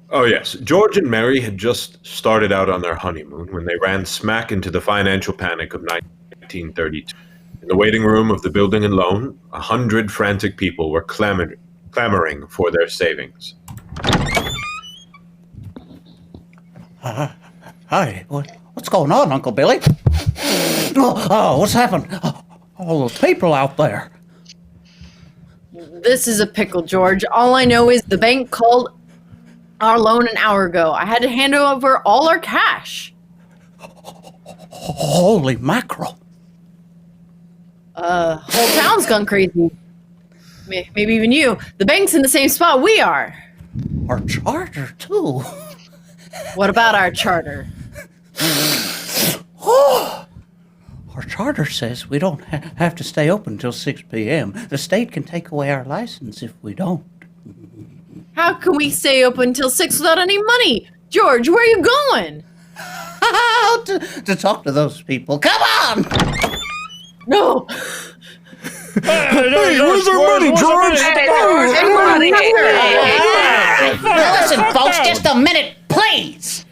Oh, yes. George and Mary had just started out on their honeymoon when they ran smack into the financial panic of 1932. In the waiting room of the building and loan, 100 frantic people were clamoring for their savings. Hi, what's going on, Uncle Billy? What's happened? All those people out there. This is a pickle, George. All I know is the bank called our loan an hour ago. I had to hand over all our cash. Holy mackerel. Whole town's gone crazy. Maybe even you. The bank's in the same spot we are. Our charter, too. What about our charter? Our charter says we don't have to stay open till 6 p.m. The state can take away our license if we don't. How can we stay open until 6 without any money? George, where are you going? to talk to those people. Come on! No. Hey, where's our money, George? Now listen, folks, just a minute, please.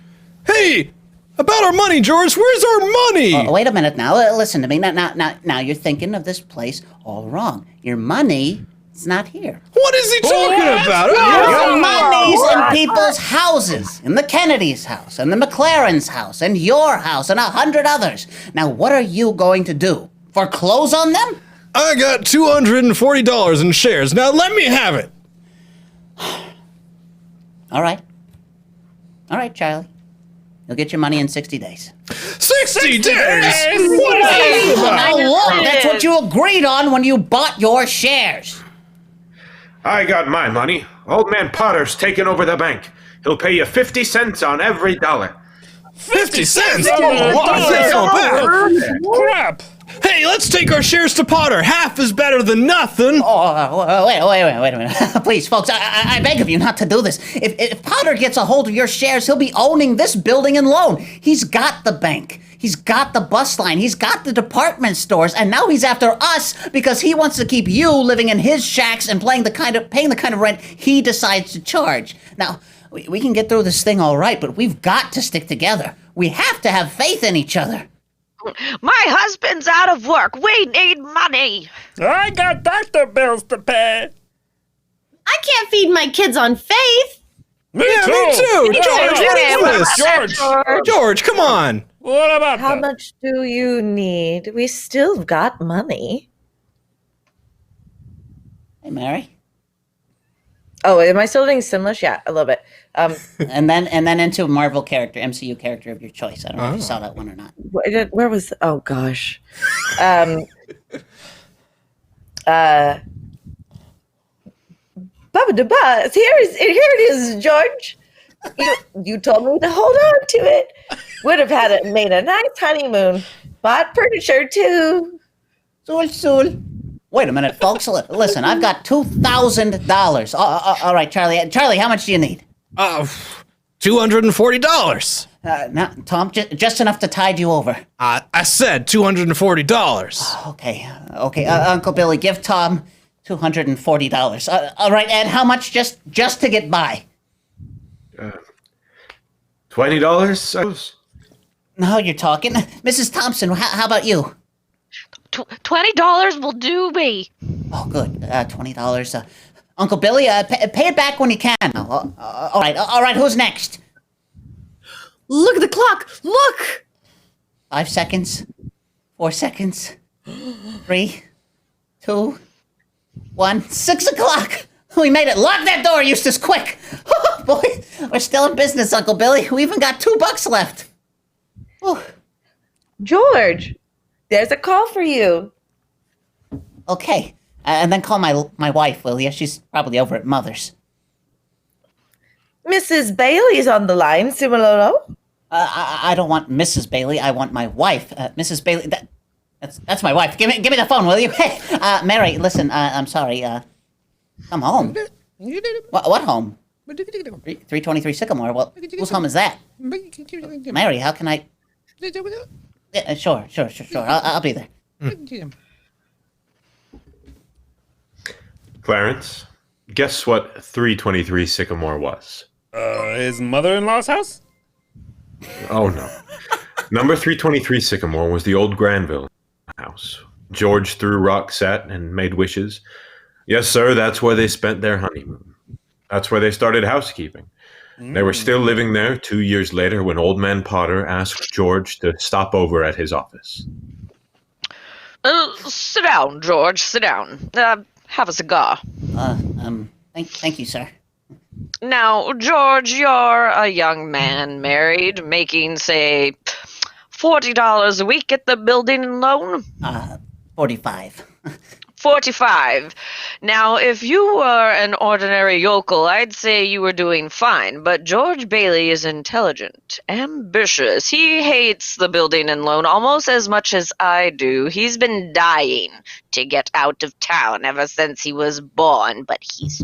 Hey, about our money, George. Where's our money? Wait a minute now. Listen to me. Now you're thinking of this place all wrong. Your money is not here. What is he talking about? Your money's in people's houses. In the Kennedy's house, and the McLaren's house, and your house, and 100 others. Now, what are you going to do? Foreclose on them? I got $240 in shares. Now let me have it. All right, Charlie. You'll get your money in 60 days. 60 days? Now look, that's what you agreed on when you bought your shares. I got my money. Old man Potter's taking over the bank. He'll pay you 50 cents on every dollar. 50 cents? Oh, Why is that so bad? Crap. Hey, let's take our shares to Potter. Half is better than nothing. Wait a minute. Please, folks, I beg of you not to do this. If Potter gets a hold of your shares, he'll be owning this building and loan. He's got the bank. He's got the bus line. He's got the department stores. And now he's after us because he wants to keep you living in his shacks and paying the kind of rent he decides to charge. Now, we can get through this thing all right, but we've got to stick together. We have to have faith in each other. My husband's out of work. We need money. I got doctor bills to pay. I can't feed my kids on faith. Me Yeah, too. me too. George, what is this? George. George, come on. What about How that? much do you need? We still got money. Hey, Mary. Oh, am I still doing Simlish? Yeah, a little bit. And then into a Marvel character, MCU character of your choice. I don't know if you saw that one or not. Where was? Oh gosh. Bubba da buzz. Here it is, George. You told me to hold on to it. Would have made a nice honeymoon. Bought furniture too. Sul. Wait a minute, folks. Listen, I've got $2,000. All right, Charlie. Charlie, how much do you need? $240. Now, Tom, just enough to tide you over. I said $240. Okay. Uncle Billy, give Tom $240. All right, Ed, how much just to get by? $20, I suppose? Now you're talking. Mrs. Thompson, how about you? $20 will do me. Oh, good. $20. Uncle Billy, pay it back when you can. All right. Who's next? Look at the clock. Look. 5 seconds. 4 seconds. 3, 2, 1. 6 o'clock. We made it. Lock that door, Eustace, quick. Oh, boy, we're still in business, Uncle Billy. We even got $2 left. Whew. George, there's a call for you. Okay. And then call my wife, will you? She's probably over at Mother's. Mrs. Bailey's on the line, Similolo. I don't want Mrs. Bailey. I want my wife. Mrs. Bailey, that's my wife. Give me the phone, will you? Hey, Mary, listen, I'm sorry. Come home. What home? 323 Sycamore. Well, whose home is that? Mary, how can I? Yeah, sure. I'll be there. Clarence, guess what 323 Sycamore was? His mother-in-law's house? Oh, no. Number 323 Sycamore was the old Granville house. George threw rocks at and made wishes. Yes, sir, that's where they spent their honeymoon. That's where they started housekeeping. They were still living there 2 years later when Old Man Potter asked George to stop over at his office. Sit down, George. Sit down. Have a cigar. Thank you, sir. Now, George, you're a young man, married, making, say, $40 a week at the building and loan? 45. 45. Now, if you were an ordinary yokel, I'd say you were doing fine, but George Bailey is intelligent, ambitious. He hates the building and loan almost as much as I do. He's been dying to get out of town ever since he was born, but he's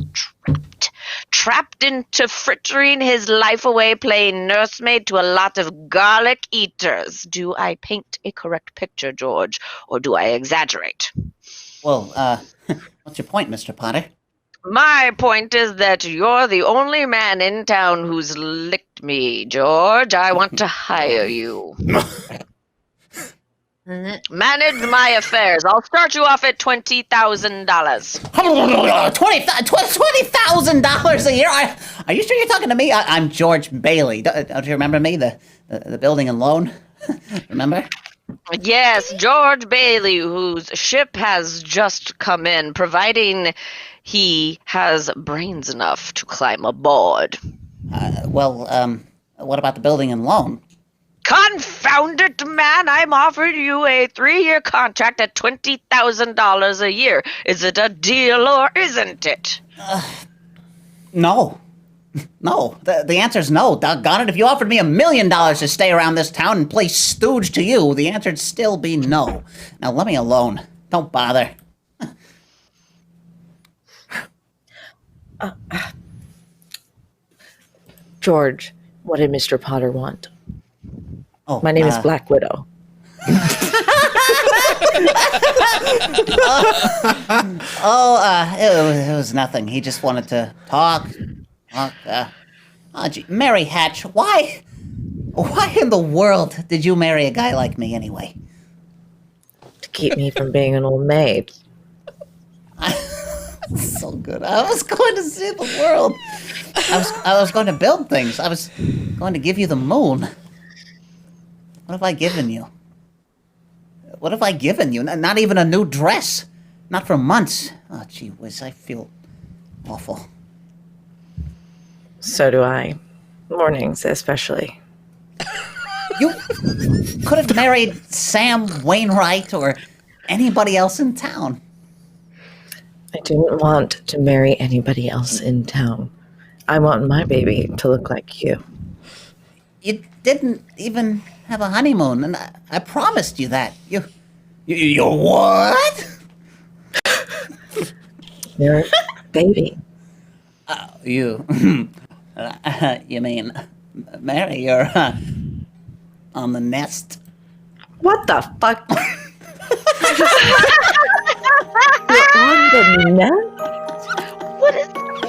trapped into frittering his life away playing nursemaid to a lot of garlic eaters. Do I paint a correct picture, George, or do I exaggerate? Well, what's your point, Mr. Potter? My point is that you're the only man in town who's licked me, George. I want to hire you. Manage my affairs. I'll start you off at $20,000. $20,000 a year? Are you sure you're talking to me? I'm George Bailey. Don't you remember me? The building and loan? Remember? Yes, George Bailey, whose ship has just come in, providing he has brains enough to climb aboard. What about the building and loan? Confound it, man! I'm offering you a 3-year contract at $20,000 a year. Is it a deal or isn't it? No. No. The answer's no. Doggone it. If you offered me $1 million to stay around this town and play stooge to you, the answer'd still be no. Now let me alone. Don't bother. George, what did Mr. Potter want? Oh, My name is Black Widow. It was nothing. He just wanted to talk. Mary Hatch, why in the world did you marry a guy like me anyway? To keep me from being an old maid. So good. I was going to see the world. I was going to build things. I was going to give you the moon. What have I given you? What have I given you? Not even a new dress. Not for months. Oh, gee whiz, I feel awful. So do I. Mornings, especially. You could have married Sam Wainwright or anybody else in town. I didn't want to marry anybody else in town. I want my baby to look like you. You didn't even have a honeymoon, and I promised you that. You what? Your baby. You mean Mary? You're on the nest. What the fuck? You're on the net? What is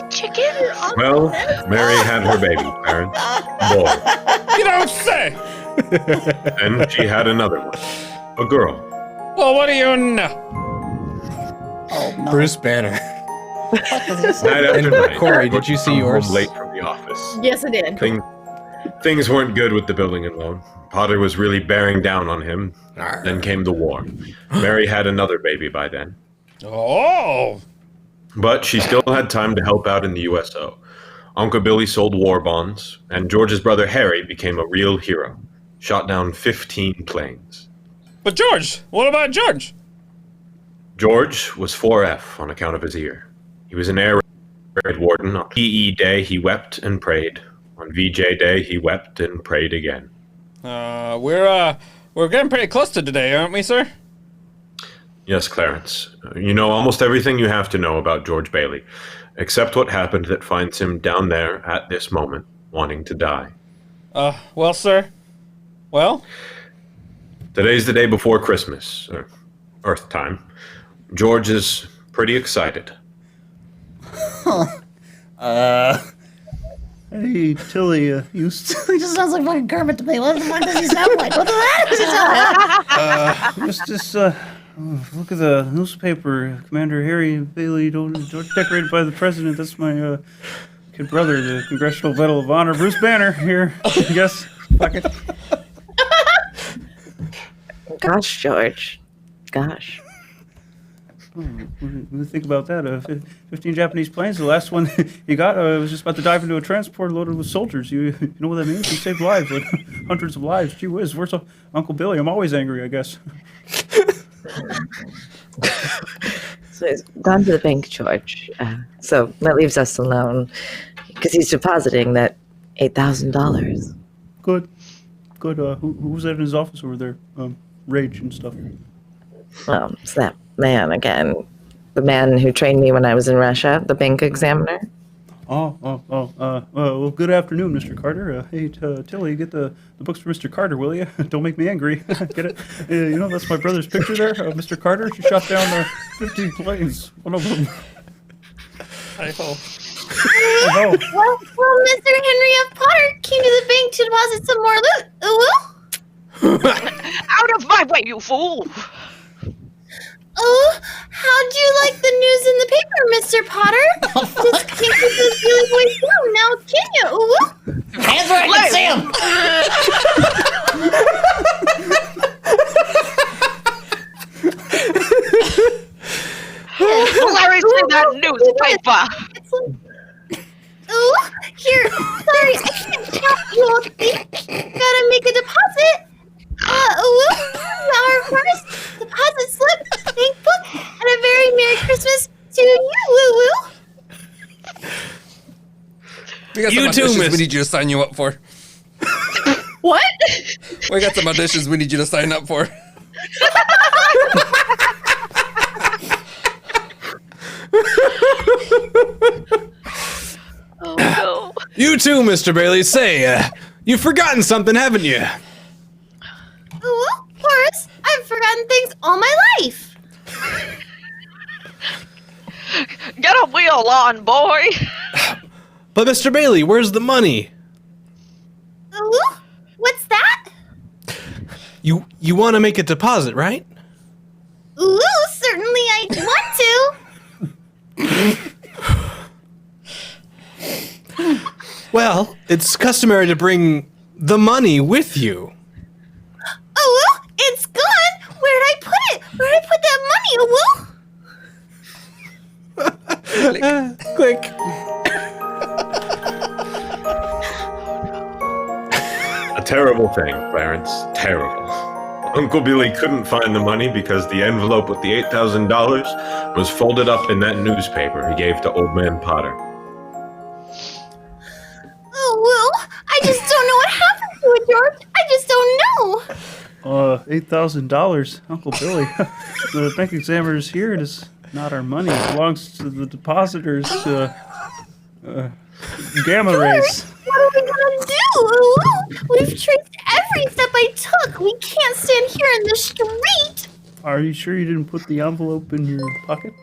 chicken? Well, Mary had her baby, Clarence. Boy. You don't say! And she had another one. A girl. Well, what do you know? Oh no, Bruce Banner. What is this? Night after night. Corey, did you see come yours? home late from the office. Yes, I did. Things weren't good with the building and loan. Potter was really bearing down on him. Arr. Then came the war. Mary had another baby by then. Oh! But she still had time to help out in the USO. Uncle Billy sold war bonds, and George's brother Harry became a real hero. Shot down 15 planes. But George! What about George? George was 4F on account of his ear. He was an air raid warden. On PE day, he wept and prayed. On VJ day, he wept and prayed again. We're getting pretty close to today, aren't we, sir? Yes, Clarence. You know almost everything you have to know about George Bailey, except what happened that finds him down there at this moment, wanting to die. Well, sir. Well? Today's the day before Christmas, or Earth time. George is pretty excited. Hey, Tilly, he just sounds like fucking Kermit to me. What the fuck does he sound like? What the heck does he sound like? Look at the newspaper. Commander Harry Bailey, decorated by the president. That's my kid brother, the Congressional Medal of Honor, Bruce Banner. Here, yes, fuck it. Gosh, George. Gosh. What do you think about that? 15 Japanese planes. The last one you got was just about to dive into a transport loaded with soldiers. You know what that means? You saved lives, like hundreds of lives. Gee whiz, where's Uncle Billy? I'm always angry, I guess. So he's gone to the bank, George. So that leaves us alone because he's depositing that $8,000. Good. Who's that in his office over there? Rage and stuff. Well, it's that man again. The man who trained me when I was in Russia, the bank examiner. Well, good afternoon, Mr. Carter. Hey, Tilly, get the books for Mr. Carter, will you? Don't make me angry. Get it? That's my brother's picture there, Mr. Carter. She shot down 15 planes. One of them. I hope. Well, Mr. Henry F. Potter came to the bank to deposit some more loot. Out of my way, you fool! Oh, how'd you like the news in the paper, Mr. Potter? Just can't keep those really boys down now, can you? Ooh. Hands where I can see him! Larry, see that newspaper! Ooh, here, sorry, I can't count you all thief. Gotta make a deposit. Our first deposit slip, bank book, and a very Merry Christmas to you, woo-woo. We got some You too, auditions miss. we need you to sign you up for. What? We got some auditions we need you to sign up for. Oh no. You too, Mr. Bailey. Say, you've forgotten something, haven't you? Ooh, Horace, I've forgotten things all my life. Get a wheel on, boy! But Mr. Bailey, where's the money? Ooh, what's that? You want to make a deposit, right? Ooh, certainly I want to. Well, it's customary to bring the money with you. Ooh, it's gone. Where'd I put it? Where'd I put that money? Ooh. Click. A terrible thing, Clarence. Terrible. Uncle Billy couldn't find the money because the envelope with the $8,000 was folded up in that newspaper he gave to Old Man Potter. Oh, well, I just don't know what happened to it, George. I just don't know. $8,000, Uncle Billy. The bank examiner's here. It is not our money. It belongs to the depositors, gamma rays. What are we gonna do? Ooh, we've traced every step I took. We can't stand here in the street. Are you sure you didn't put the envelope in your pocket?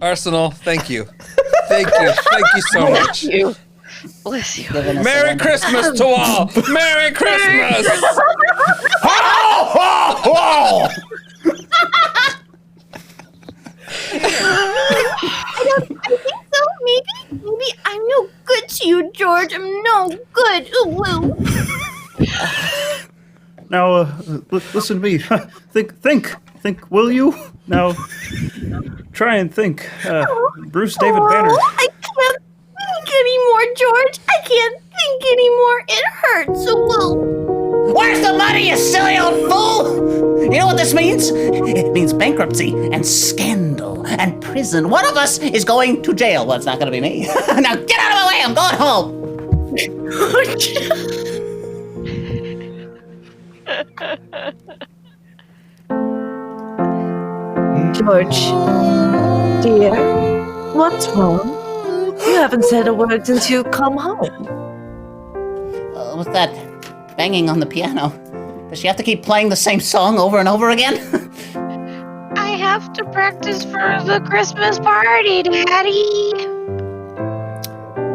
Arsenal, thank you. Thank you. Thank you so much. You. Bless you. Merry Christmas to all. Merry Christmas. I think so. Maybe I'm no good to you, George. I'm no good. Ooh, woo. Now, listen to me. Think, will you? Now, try and think. Bruce David Banner. Oh, I can't think anymore, George. I can't think anymore. It hurts. Woo. Where's the money, you silly old fool? You know what this means? It means bankruptcy and scandal and prison. One of us is going to jail. Well, it's not going to be me. Now get out of my way. I'm going home. George, dear, what's wrong? You haven't said a word since you come home. With that banging on the piano, does she have to keep playing the same song over and over again? I have to practice for the Christmas party, Daddy.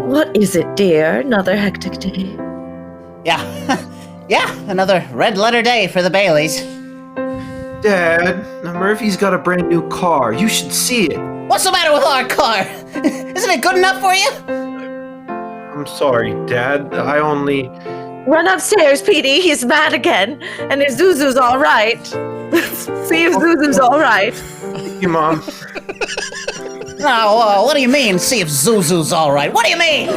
What is it, dear? Another hectic day? Yeah. Yeah, another red letter day for the Baileys. Dad, now Murphy's got a brand new car. You should see it. What's the matter with our car? Isn't it good enough for you? I'm sorry, Dad. I only... Run upstairs, Petey. He's mad again. And if Zuzu's all right. See if Zuzu's all right. Thank you, Mom. No, what do you mean, see if Zuzu's all right? What do you mean?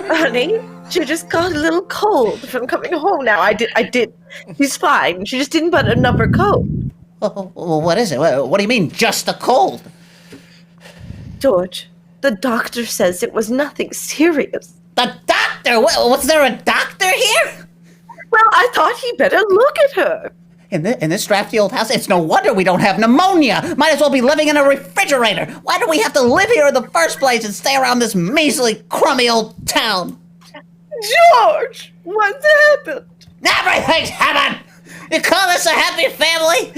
Honey, she just got a little cold from coming home now. I did. She's fine. She just didn't button up her coat. What is it? What do you mean, just a cold? George, the doctor says it was nothing serious. The doctor? Was there a doctor here? Well, I thought he better look at her. In this drafty old house? It's no wonder we don't have pneumonia. Might as well be living in a refrigerator. Why do we have to live here in the first place and stay around this measly, crummy old town? George, what's happened? Everything's happened! You call this a happy family?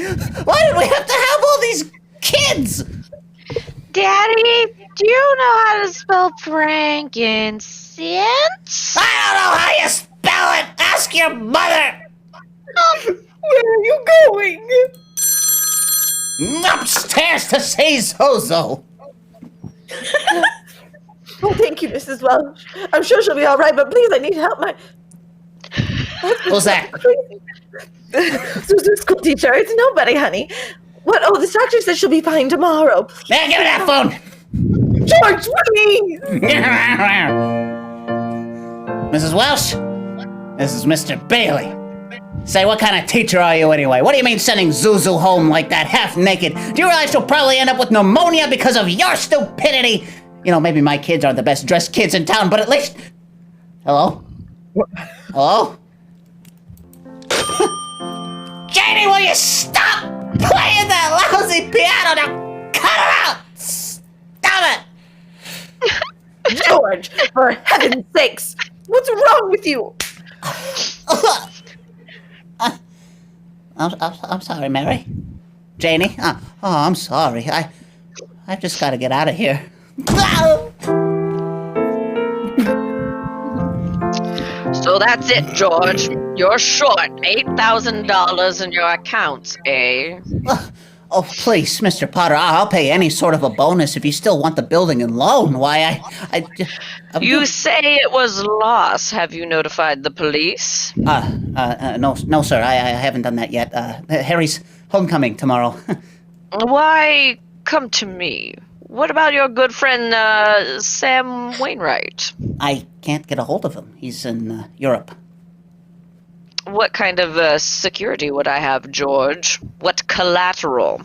Why did we have to have all these kids? Daddy, do you know how to spell frankincense? I don't know how you spell it! Ask your mother! Where are you going? Upstairs to see Zozo! Oh, thank you, Mrs. Welch. I'm sure she'll be all right, but please, I need help. Who's that? Susan's school teacher. It's nobody, honey. What? Oh, the doctor says she'll be fine tomorrow. Man, give me that phone! George, please! Mrs. Welsh? This is Mr. Bailey. Say, what kind of teacher are you anyway? What do you mean sending Zuzu home like that, half naked? Do you realize she'll probably end up with pneumonia because of your stupidity? You know, maybe my kids aren't the best dressed kids in town, but at least... Hello? Hello? Janie, will you stop playing that lousy piano? Now cut it out! Stop it! George, for heaven's sakes, what's wrong with you? I'm sorry, Mary. Janie? I'm sorry. I've just got to get out of here. So that's it, George. You're short $8,000 in your accounts, eh? Oh, please, Mr. Potter, I'll pay any sort of a bonus if you still want the building and loan. Why, You say it was lost. Have you notified the police? No, sir, I haven't done that yet. Harry's homecoming tomorrow. Why come to me? What about your good friend, Sam Wainwright? I can't get a hold of him. He's in Europe. What kind of security would I have, George? What collateral?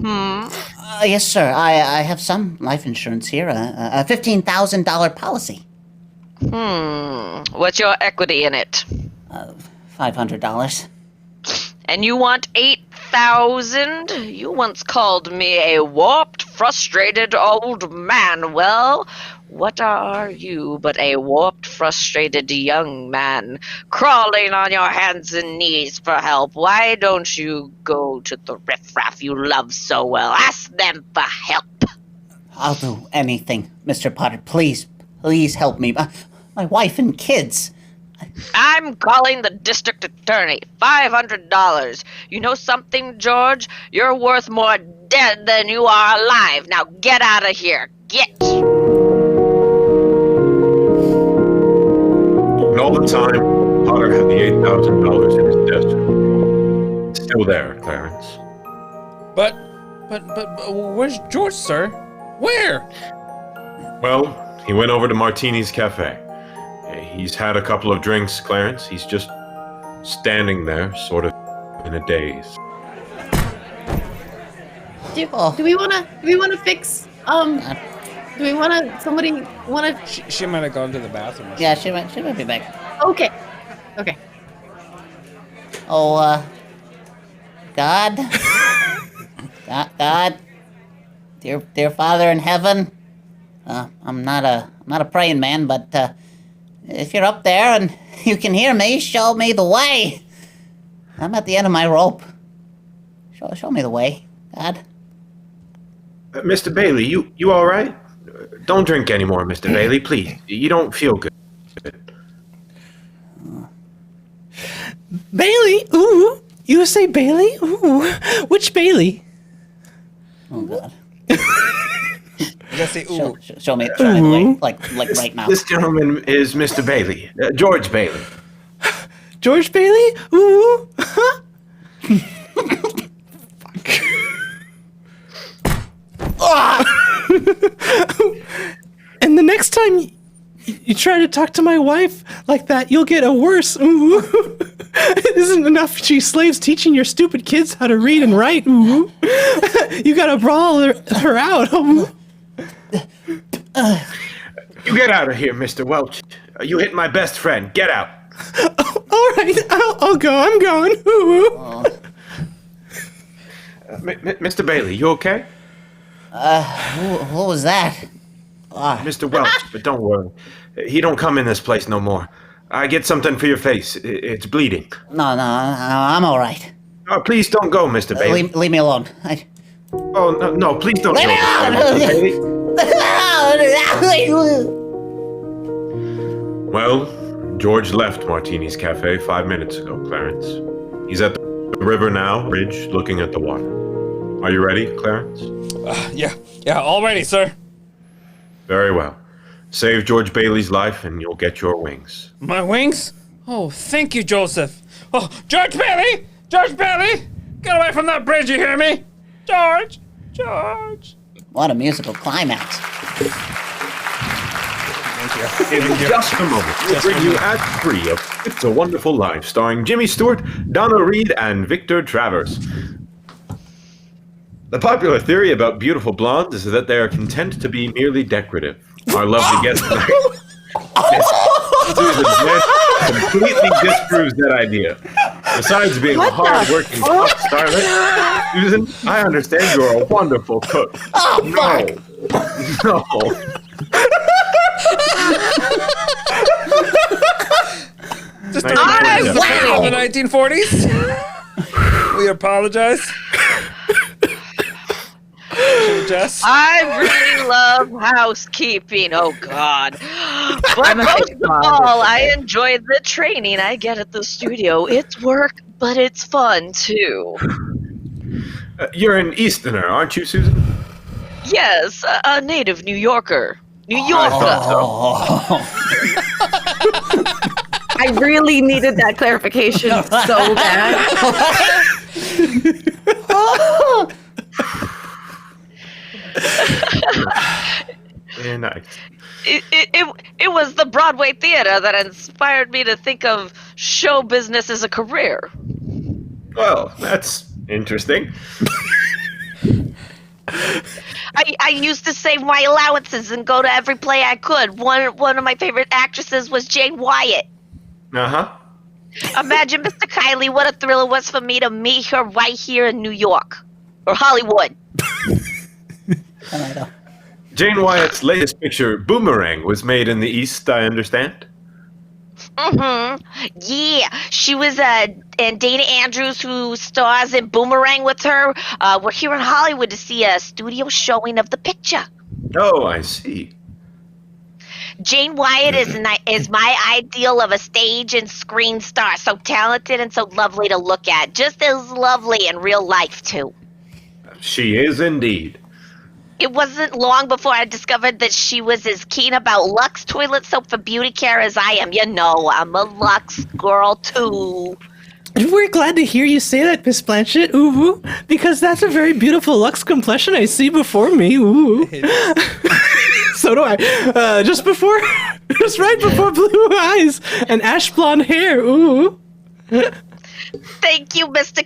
Yes, sir. I have some life insurance here. A $15,000 policy. What's your equity in it? $500. And you want 8,000? You once called me a warped, frustrated old man. Well, what are you but a warped, frustrated young man crawling on your hands and knees for help? Why don't you go to the riffraff you love so well? Ask them for help. I'll do anything, Mr. Potter. Please help me. My wife and kids. I'm calling the district attorney. $500. You know something, George? You're worth more dead than you are alive. Now get out of here. Get. And all the time, Potter had the $8,000 in his desk. It's still there, Clarence. But where's George, sir? Where? Well, he went over to Martini's Cafe. He's had a couple of drinks, Clarence. He's just standing there, sort of in a daze. Do we wanna fix Do we want to? Somebody want to? She might have gone to the bathroom. Or Yeah, she might be back. Okay. Okay. Oh, God, God, dear Father in heaven. I'm not a praying man, but if you're up there and you can hear me, show me the way. I'm at the end of my rope. Show me the way, God. Mr. Bailey, you all right? Don't drink anymore, Mr. Bailey, please. You don't feel good. Bailey? Ooh. You say Bailey? Ooh. Which Bailey? Oh, God. You gotta say, ooh. Show me the way, like right now. This gentleman is Mr. Bailey, George Bailey. George Bailey? Ooh. And the next time you try to talk to my wife like that, you'll get a worse. Ooh. It isn't enough she slaves teaching your stupid kids how to read and write. Ooh. You gotta brawl her out. Ooh. You get out of here, Mr. Welch. You hit my best friend. Get out. All right, I'll go. I'm going. Ooh. Mr. Bailey, you okay? Who was that? Mr. Welch, but don't worry. He don't come in this place no more. I get something for your face. It's bleeding. No, I'm all right. Oh, please don't go, Mr. Bailey. Leave me alone. Oh, no, please don't Leave go, me Mr. Bailey. alone! Well, George left Martini's Cafe 5 minutes ago, Clarence. He's at the river now, ridge, looking at the water. Are you ready, Clarence? Yeah, all ready, sir. Very well. Save George Bailey's life and you'll get your wings. My wings? Oh, thank you, Joseph. Oh, George Bailey! George Bailey! Get away from that bridge, you hear me? George! What a musical climax. Thank you. In just a moment, we'll bring you Act 3 of It's a Wonderful Life, starring Jimmy Stewart, Donna Reed, and Victor Travers. The popular theory about beautiful blondes is that they are content to be merely decorative. Our lovely guest tonight, Miss Susan Smith, completely disproves that idea. Besides being a hard-working pop starlet, Susan, I understand you're a wonderful cook. No. Just a reminder, this is a film of the 1940s. We apologize. Jess? I really love housekeeping. Oh, God. But most of all, I enjoy the training I get at the studio. It's work, but it's fun, too. You're an Easterner, aren't you, Susan? Yes, a native New Yorker. New Yorker. I really needed that clarification so bad. Very nice. It was the Broadway theater that inspired me to think of show business as a career. Well, that's interesting. I used to save my allowances and go to every play I could. One of my favorite actresses was Jane Wyatt. Uh-huh. Imagine, Mr. Kiley, what a thrill it was for me to meet her right here in New York. Or Hollywood. Jane Wyatt's latest picture, Boomerang, was made in the East, I understand. Mm-hmm. Yeah, she was and Dana Andrews, who stars in Boomerang with her. We're here in Hollywood to see a studio showing of the picture. Oh, I see. Jane Wyatt is my ideal of a stage and screen star. So talented and so lovely to look at. Just as lovely in real life, too. She is indeed. It wasn't long before I discovered that she was as keen about Lux toilet soap for beauty care as I am. You know, I'm a Lux girl, too. We're glad to hear you say that, Miss Blanchett. Ooh, because that's a very beautiful Lux complexion I see before me. Ooh. So do I. Just right before blue eyes and ash blonde hair. Ooh. Thank you, Mr.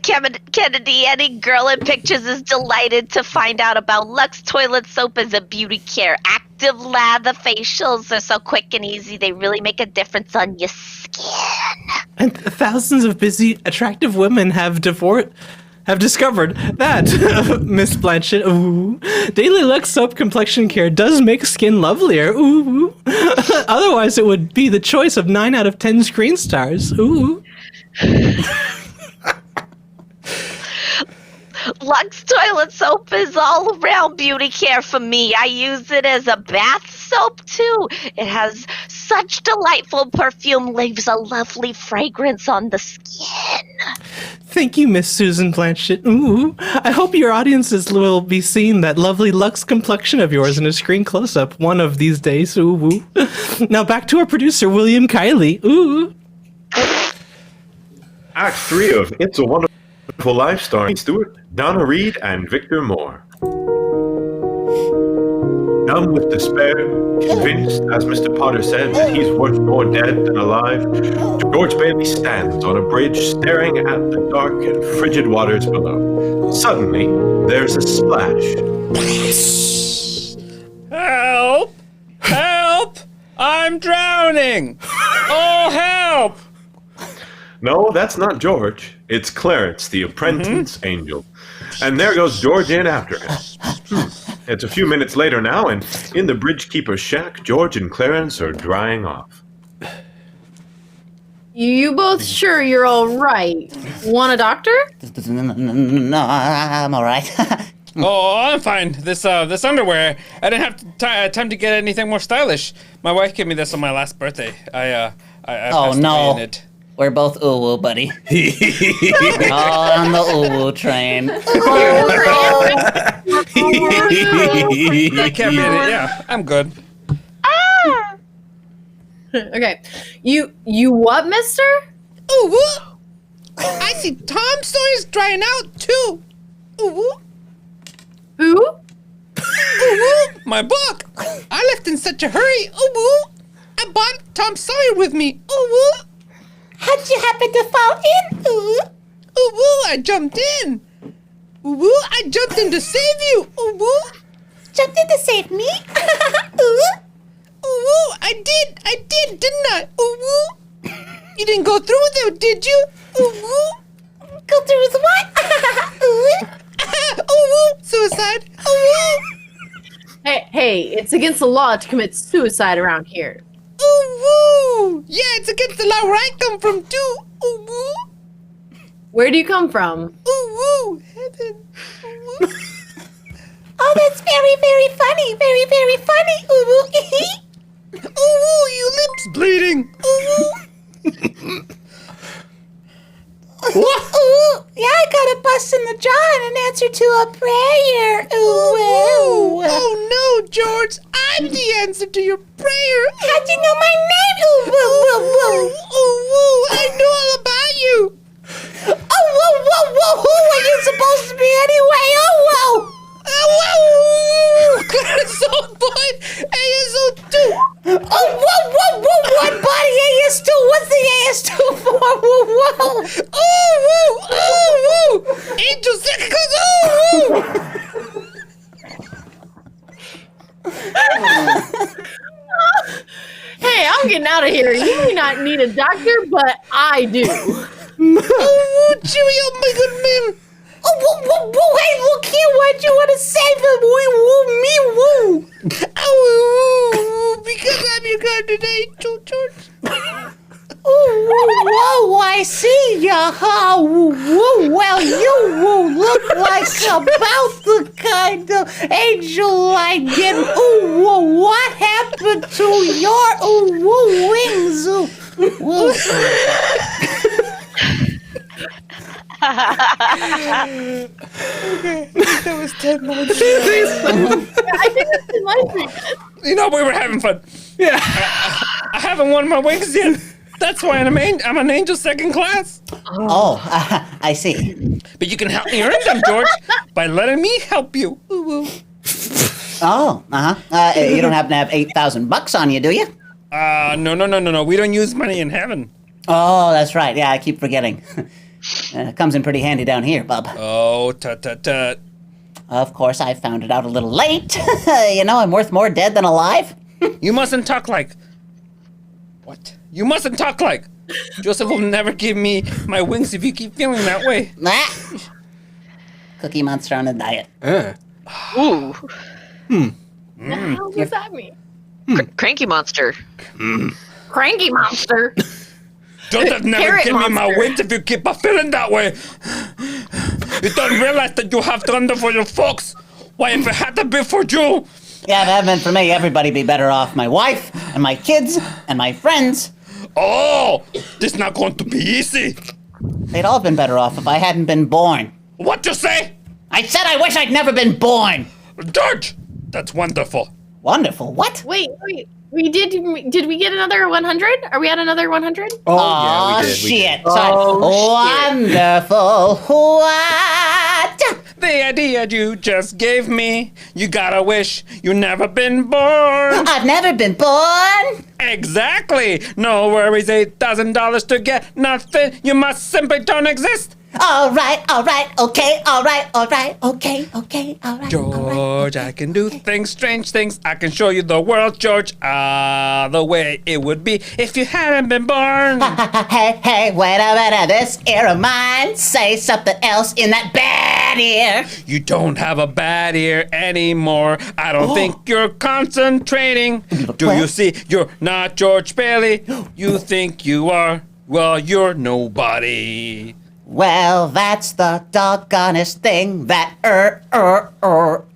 Kennedy. Any girl in pictures is delighted to find out about Lux Toilet Soap as a beauty care. Active lather facials are so quick and easy. They really make a difference on your skin. And thousands of busy, attractive women have discovered that, Miss Blanchett, ooh, Daily Lux Soap Complexion Care does make skin lovelier, ooh. Otherwise, it would be the choice of 9 out of 10 screen stars, ooh. Lux Toilet Soap is all around beauty care for me. I use it as a bath soap too. It has such delightful perfume, leaves a lovely fragrance on the skin. Thank you, Miss Susan Blanchett. Ooh, I hope your audiences will be seeing that lovely luxe complexion of yours in a screen close-up one of these days. Ooh. Now back to our producer, William Kiley. Ooh. Act 3 of It's a Wonderful Life starring Stewart, Donna Reed, and Victor Moore. Numb with despair, convinced, as Mr. Potter said, that he's worth more dead than alive, George Bailey stands on a bridge staring at the dark and frigid waters below. Suddenly, there's a splash. Help! Help! I'm drowning! Oh, help! No, that's not George. It's Clarence, the apprentice angel. And there goes George in after him. It's a few minutes later now, and in the bridge-keeper's shack, George and Clarence are drying off. You both sure you're all right? Want a doctor? No, I'm all right. Oh, I'm fine. This underwear, I didn't have time to get anything more stylish. My wife gave me this on my last birthday. I passed away in it. We're both ooh-woo, buddy. All on the ooh-woo train. I can't be in it. Yeah, I'm good. Okay. You what, mister? Ooh, I see Tom Sawyer's drying out too. Ooh, Who? ooh, my book. I left in such a hurry. Ooh, I brought Tom Sawyer with me. Ooh. How'd you happen to fall in? Ooh. Ooh, I jumped in. Ooh, I jumped in to save you. Ooh. Jumped in to save me? Ooh. Ooh, I did, didn't I? Ooh. You didn't go through with it, did you? Ooh. Go through with what? Ooh. Ooh, suicide. Ooh. Hey, it's against the law to commit suicide around here. Ooh, yeah, it's against the law where I come from too. Ooh, Where do you come from? ooh, heaven. Ooh. Oh, that's very, very funny. Very, very funny. Ooh. Ooh, you lips bleeding. Ooh. Ooh. Yeah, I got a bust in the jaw and an answer to a prayer. Ooh. Oh no, George, I'm the answer to your prayer. How'd you know my name? Ooh. Ooh, I know all about you. Oh, who are you supposed to be anyway? Oh, Whoa! So boy, ASO2. Oh, what body AS2? What's the AS2 for? Whoa. Ooh, Angel Seconds, Hey, I'm getting out of here. You may not need a doctor, but I do. Cheerio, my good man. Hey, look here, why'd you want to save him? Me, woo. Oh, because I'm your guardian angel, George. Whoa, I see ya. Well, you look like about the kind of angel I get. What happened to your wings? Okay, that was 10 minutes. I think that's in my treatment. You know, we were having fun. Yeah. I haven't won my wings yet. That's why I'm an angel second class. Oh, I see. But you can help me earn them, George, by letting me help you. Ooh. Oh, you don't happen to have $8,000 on you, do you? No. We don't use money in heaven. Oh, that's right. Yeah, I keep forgetting. Comes in pretty handy down here, bub. Oh, tut. Of course, I found it out a little late. I'm worth more dead than alive. You mustn't talk like... What? You mustn't talk like... Joseph will never give me my wings if you keep feeling that way. Cookie Monster on a diet. Ooh. What the hell does that mean? Cranky monster. Cranky monster. Joseph never Carrot give me my monster. wings if you keep feeling that way. You don't realize that you have to run for your folks. Why, if it hadn't been for you... Yeah, if it hadn't been for me, everybody'd be better off. My wife, and my kids, and my friends. Oh, this is not going to be easy. They'd all been better off if I hadn't been born. What you say? I said I wish I'd never been born. George, that's wonderful. Wonderful. What? Wait. Did we get another 100? Are we at another 100? Oh, yeah, we did. Shit. We did. Wonderful. What? The idea you just gave me. You gotta wish you never been born. I've never been born. Exactly. No worries, $8,000 to get nothing. You must simply don't exist. All right, okay, all right, okay. George, I can do things, strange things. I can show you the world, George, the way it would be if you hadn't been born. Hey, wait a minute, this ear of mine. Say something else in that bad ear. You don't have a bad ear anymore. I don't think you're concentrating. Do you see? You're not George Bailey. You think you are. Well, you're nobody. Well, that's the doggonest thing, that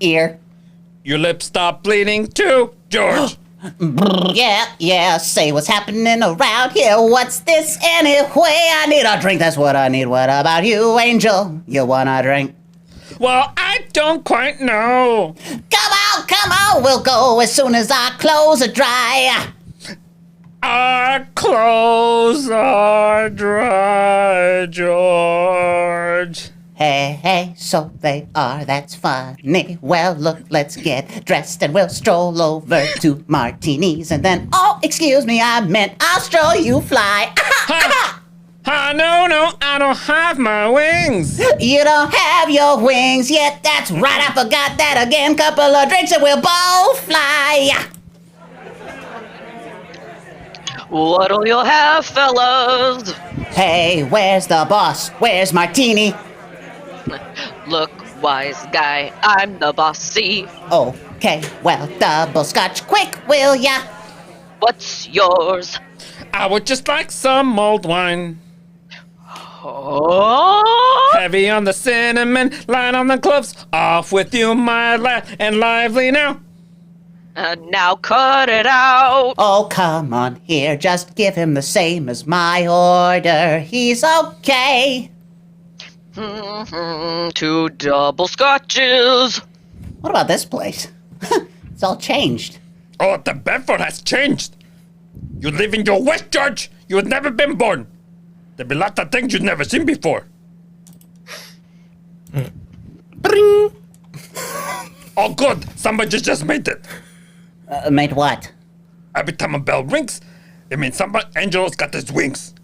ear. Your lips stop bleeding too, George. Yeah, say what's happening around here. What's this anyway? I need a drink, that's what I need. What about you, Angel? You want a drink? Well, I don't quite know. Come on, we'll go as soon as our clothes are dry. Our clothes are dry, George. Hey, so they are, that's funny. Well, look, let's get dressed and we'll stroll over to Martini's. And then, excuse me, I meant I'll stroll you fly. No, I don't have my wings. You don't have your wings yet, that's right, I forgot that again. Couple of drinks and we'll both fly. What'll you have, fellas? Hey, where's the boss? Where's Martini? Look, wise guy, I'm the bossy. Okay, well, double scotch quick, will ya? What's yours? I would just like some mulled wine. Oh, Heavy on the cinnamon, light on the cloves. Off with you, my lad, and lively now. now cut it out. Oh, come on here, just give him the same as my order. He's okay. 2 double scotches. What about this place? It's all changed. Oh, the Bedford has changed. You live in your West, George. You had never been born. There'll be lots of things you've never seen before. Bring. Oh, good. Somebody just made it. Made what? Every time a bell rings, it means somebody, Angelo's got his wings.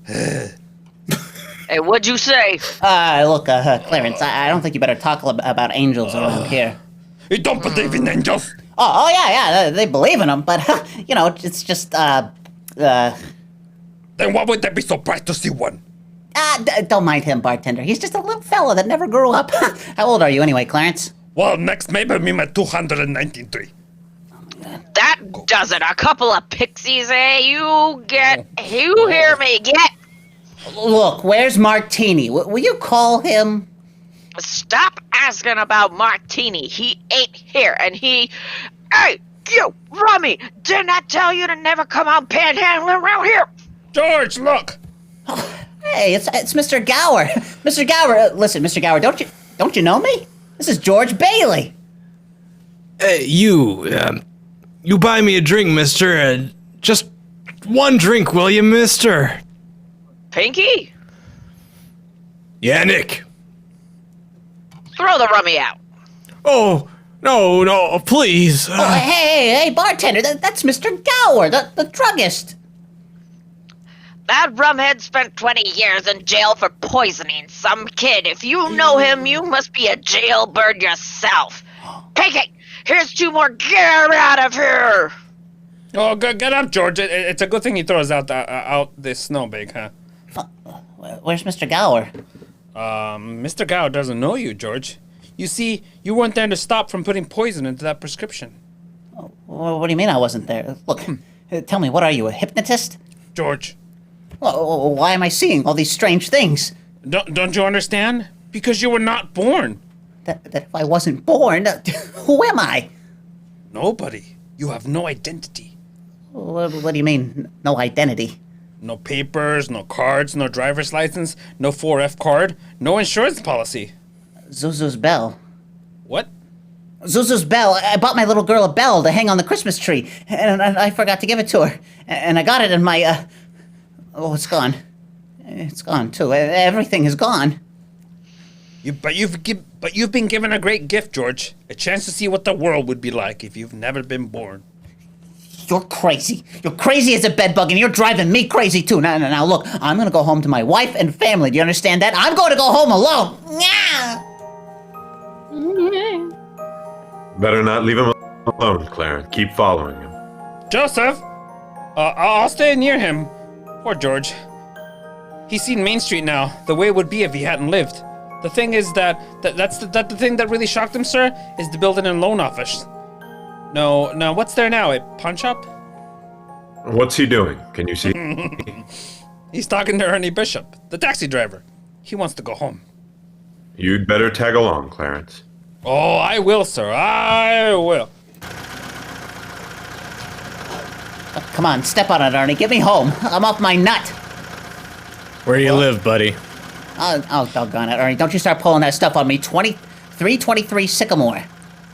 Hey, what'd you say? Look, Clarence, I don't think you better talk about angels around here. You don't believe in angels? Oh, yeah, they believe in them, but, it's just, Then why would they be surprised to see one? don't mind him, bartender. He's just a little fella that never grew up. How old are you anyway, Clarence? Well, next maybe me my 293. That does it. A couple of pixies, eh? You hear me? Get. Look, where's Martini? Will you call him? Stop asking about Martini. He ain't here, and he. Hey, you, Rummy! Didn't I tell you to never come out panhandling around here? George, look. Hey, it's Mr. Gower. Mr. Gower, listen, Mr. Gower, don't you know me? This is George Bailey. Hey, you buy me a drink, mister. Just one drink, will you, mister? Pinky? Yeah, Nick. Throw the rummy out. Oh, no, please. Hey, bartender, that's Mr. Gower, the druggist. That rumhead spent 20 years in jail for poisoning some kid. If you know him, you must be a jailbird yourself. Pinky, here's 2 more. Get out of here. Oh, get up, George. It's a good thing he throws out this snowbank, huh? Where's Mr. Gower? Mr. Gower doesn't know you, George. You see, you weren't there to stop from putting poison into that prescription. What do you mean I wasn't there? Look, tell me, what are you, a hypnotist? George. Well, why am I seeing all these strange things? Don't you understand? Because you were not born. That if I wasn't born, who am I? Nobody. You have no identity. What do you mean, no identity? No papers, no cards, no driver's license, no 4F card, no insurance policy. Zuzu's bell. What? Zuzu's bell. I bought my little girl a bell to hang on the Christmas tree, and I forgot to give it to her. And I got it in my, oh, it's gone. It's gone, too. Everything is gone. But you've been given a great gift, George. A chance to see what the world would be like if you've never been born. You're crazy. You're crazy as a bedbug, and you're driving me crazy, too. Now, look, I'm going to go home to my wife and family. Do you understand that? I'm going to go home alone. Yeah. Better not leave him alone, Clarence. Keep following him. Joseph! I'll stay near him. Poor George. He's seen Main Street now, the way it would be if he hadn't lived. The thing is that's the thing that really shocked him, sir, is the building and loan office. No, what's there now? A pawn shop? What's he doing? Can you see? He's talking to Ernie Bishop, the taxi driver. He wants to go home. You'd better tag along, Clarence. Oh, I will, sir. I will. Come on, step on it, Ernie. Get me home. I'm off my nut. Where do you live, buddy? Oh, doggone it, Ernie. Don't you start pulling that stuff on me. 323 Sycamore.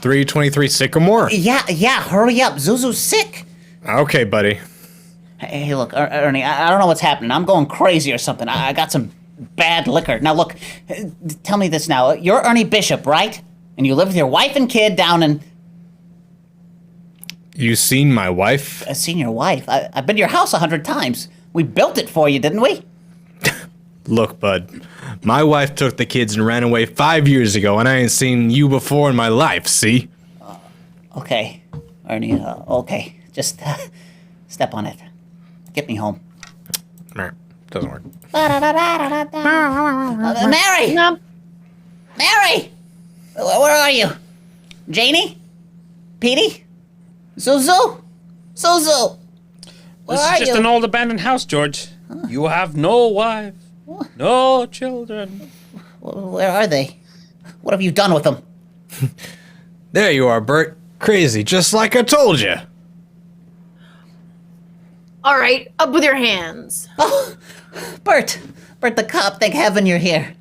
323 Sycamore? Yeah, hurry up. Zuzu's sick. Okay, buddy. Hey, look, Ernie, I don't know what's happening. I'm going crazy or something. I got some bad liquor. Now, look, tell me this now. You're Ernie Bishop, right? And you live with your wife and kid down in... You seen my wife? I've seen your wife. I've been to your house 100 times. We built it for you, didn't we? Look, bud, my wife took the kids and ran away 5 years ago, and I ain't seen you before in my life, see? Okay, Ernie, okay. Just step on it. Get me home. Doesn't work. Mary! No. Mary! Where are you? Janie? Petey? Zuzu? Zuzu! Where This are is just you? an old abandoned house, George. You have no wife, no children. Where are they? What have you done with them? There you are, Bert. Crazy, just like I told you. All right, up with your hands. Oh, Bert the cop, thank heaven you're here.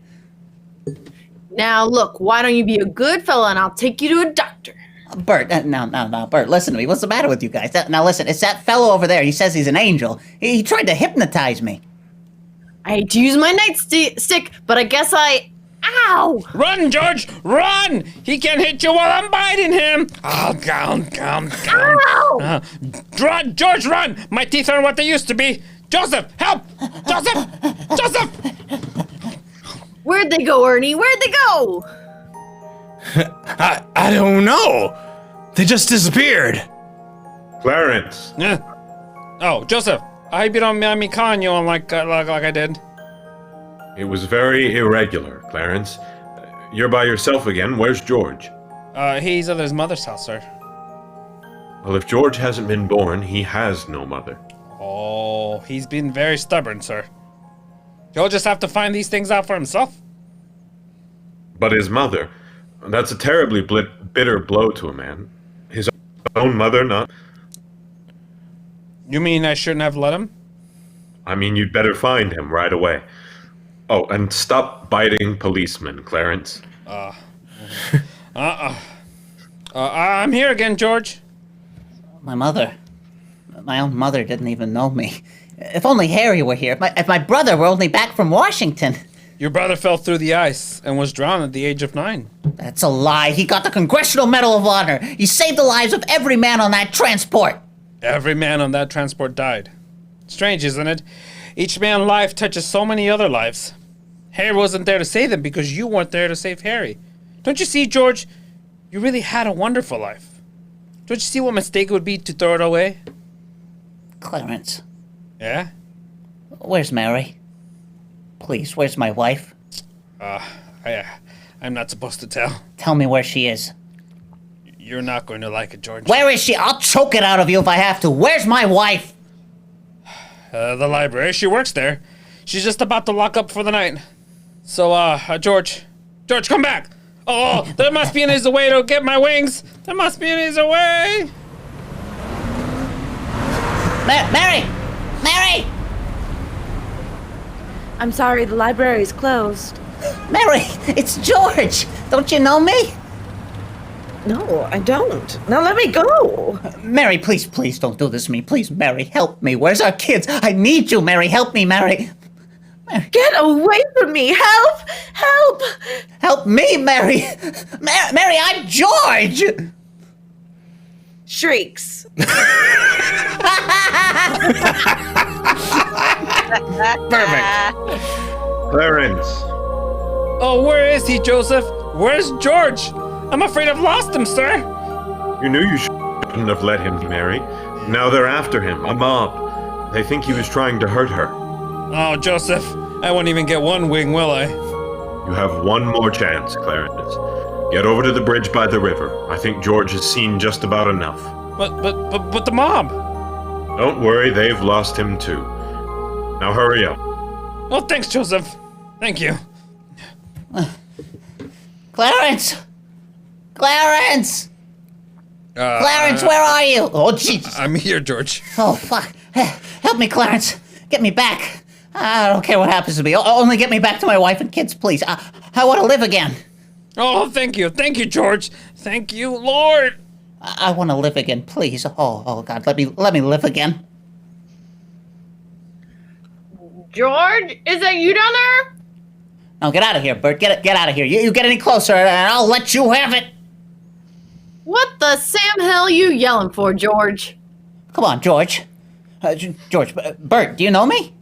Now, look, why don't you be a good fella and I'll take you to a doctor? Bert, no, Bert, listen to me. What's the matter with you guys? Now listen, it's that fellow over there. He says he's an angel. He tried to hypnotize me. I hate to use my nightstick, but I guess Ow! Run, George, run! He can't hit you while I'm biting him. Oh, down. Ow! Run, George, run! My teeth aren't what they used to be. Joseph, help! Joseph! Where'd they go, Ernie? Where'd they go? I don't know. They just disappeared. Clarence! Oh, Joseph, I hope you don't mind me calling you on like I did. It was very irregular, Clarence. You're by yourself again. Where's George? He's at his mother's house, sir. Well, if George hasn't been born, he has no mother. Oh, he's been very stubborn, sir. He'll just have to find these things out for himself. But his mother, that's a terribly bitter blow to a man. His own mother, not... You mean I shouldn't have let him? I mean, you'd better find him right away. Oh, and stop biting policemen, Clarence. I'm here again, George. My own mother didn't even know me. If only Harry were here. If my brother were only back from Washington. Your brother fell through the ice and was drowned at the age of 9. That's a lie. He got the Congressional Medal of Honor. He saved the lives of every man on that transport. Every man on that transport died. Strange, isn't it? Each man's life touches so many other lives. Harry wasn't there to save them because you weren't there to save Harry. Don't you see, George? You really had a wonderful life. Don't you see what mistake it would be to throw it away? Clarence, Yeah? where's Mary? Please, where's my wife? I'm not supposed to tell. Tell me where she is. You're not going to like it, George. Where is she? I'll choke it out of you if I have to. Where's my wife? The library. She works there. She's just about to lock up for the night. So, George, come back! Oh, there must be an easier way to get my wings! There must be an easier way! Mary! Mary! I'm sorry, the library is closed. Mary! It's George! Don't you know me? No, I don't. Now let me go. Mary, please don't do this to me. Please, Mary, help me. Where's our kids? I need you, Mary. Help me, Mary. Get away from me. Help! Help! Help me, Mary. Mary, I'm George! Shrieks. Perfect. Clarence. Oh, where is he, Joseph? Where's George? I'm afraid I've lost him, sir. You knew you shouldn't have let him marry. Now they're after him, a mob. They think he was trying to hurt her. Oh, Joseph, I won't even get one wing, will I? You have one more chance, Clarence. Get over to the bridge by the river. I think George has seen just about enough. But the mob. Don't worry, they've lost him too. Now hurry up. Oh, thanks, Joseph. Thank you. Clarence! Clarence! Clarence, where are you? Oh, Jesus. I'm here, George. Oh, fuck. Help me, Clarence. Get me back. I don't care what happens to me. Only get me back to my wife and kids, please. I want to live again. Oh, thank you. Thank you, George. Thank you, Lord. I want to live again, please. Oh, God, let me live again. George, is that you down there? No, get out of here, Bert. Get out of here. You get any closer, and I'll let you have it. What the Sam hell you yelling for, George? Come on, George. George, Bert, do you know me?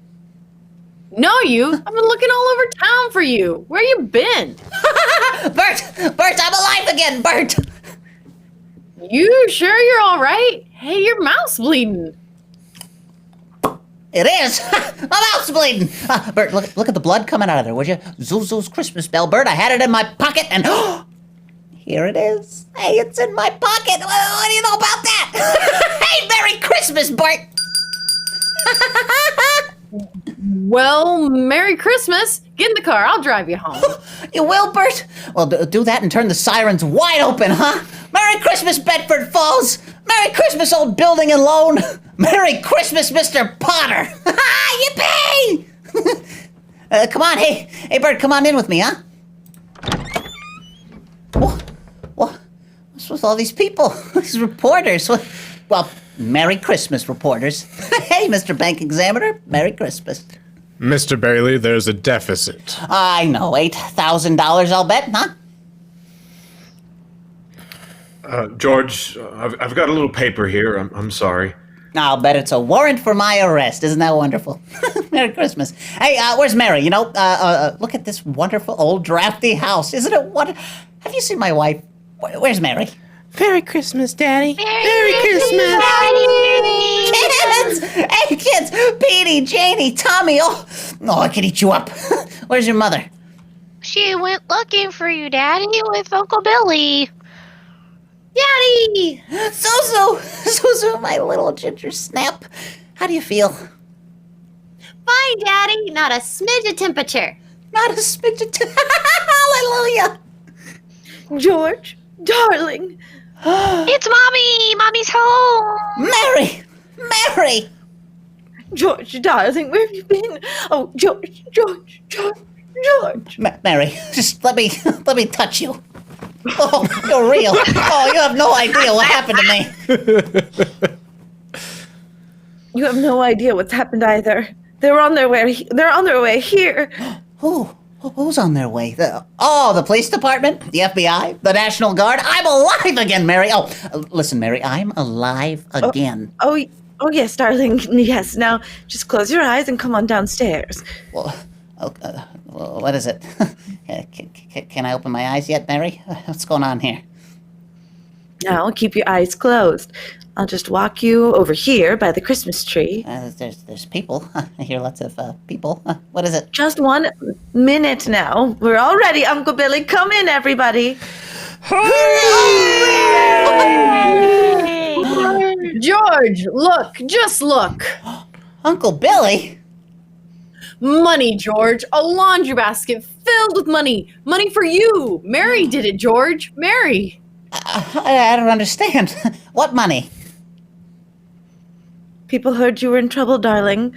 Know you? I've been looking all over town for you. Where you been? Bert, I'm alive again, Bert. You sure you're all right? Hey, your mouth's bleeding. It is. My mouth's bleeding. Bert, look at the blood coming out of there, would you? Zuzu's Christmas bell, Bert. I had it in my pocket, and here it is. Hey, it's in my pocket. What do you know about that? Hey, Merry Christmas, Bert. Well, Merry Christmas. Get in the car. I'll drive you home. You will, Bert? Well, do that and turn the sirens wide open, huh? Merry Christmas, Bedford Falls. Merry Christmas, old building and loan. Merry Christmas, Mr. Potter. Yippee! Come on, hey, Bert, come on in with me, huh? What's with all these people? These reporters? Well, Merry Christmas, reporters. Hey, Mr. Bank Examiner, Merry Christmas. Mr. Bailey, there's a deficit. I know, $8,000, I'll bet, huh? George, I've got a little paper here. I'm sorry. I'll bet it's a warrant for my arrest. Isn't that wonderful? Merry Christmas. Hey, where's Mary? You know, look at this wonderful old drafty house. Isn't it wonderful? Have you seen my wife? Where's Mary? Merry Christmas, Daddy. Merry Christmas. Kids! Hey, kids! Petey, Janie, Tommy. Oh, I could eat you up. Where's your mother? She went looking for you, Daddy, with Uncle Billy. Daddy! Suzu, my little ginger snap. How do you feel? Fine, Daddy. Not a smidge of temperature. Not a smidge of hallelujah! George, darling. It's Mommy! Mommy's home! Mary! George, darling, where have you been? Oh, George. Mary, just let me touch you. Oh, you're real. Oh, you have no idea what happened to me. You have no idea what's happened either. They're on their way here. Who's on their way? The police department? The FBI? The National Guard? I'm alive again, Mary. Oh, listen, Mary, I'm alive again. Oh, yes, darling. Yes, now just close your eyes and come on downstairs. Well, what is it? Can I open my eyes yet, Mary? What's going on here? Now keep your eyes closed. I'll just walk you over here by the Christmas tree. There's people. I hear lots of people. What is it? Just 1 minute now. We're all ready, Uncle Billy. Come in, everybody. George, look, just look. Uncle Billy? Money, George. A laundry basket filled with money. Money for you. Mary did it, George. Mary. I don't understand. What money? People heard you were in trouble, darling.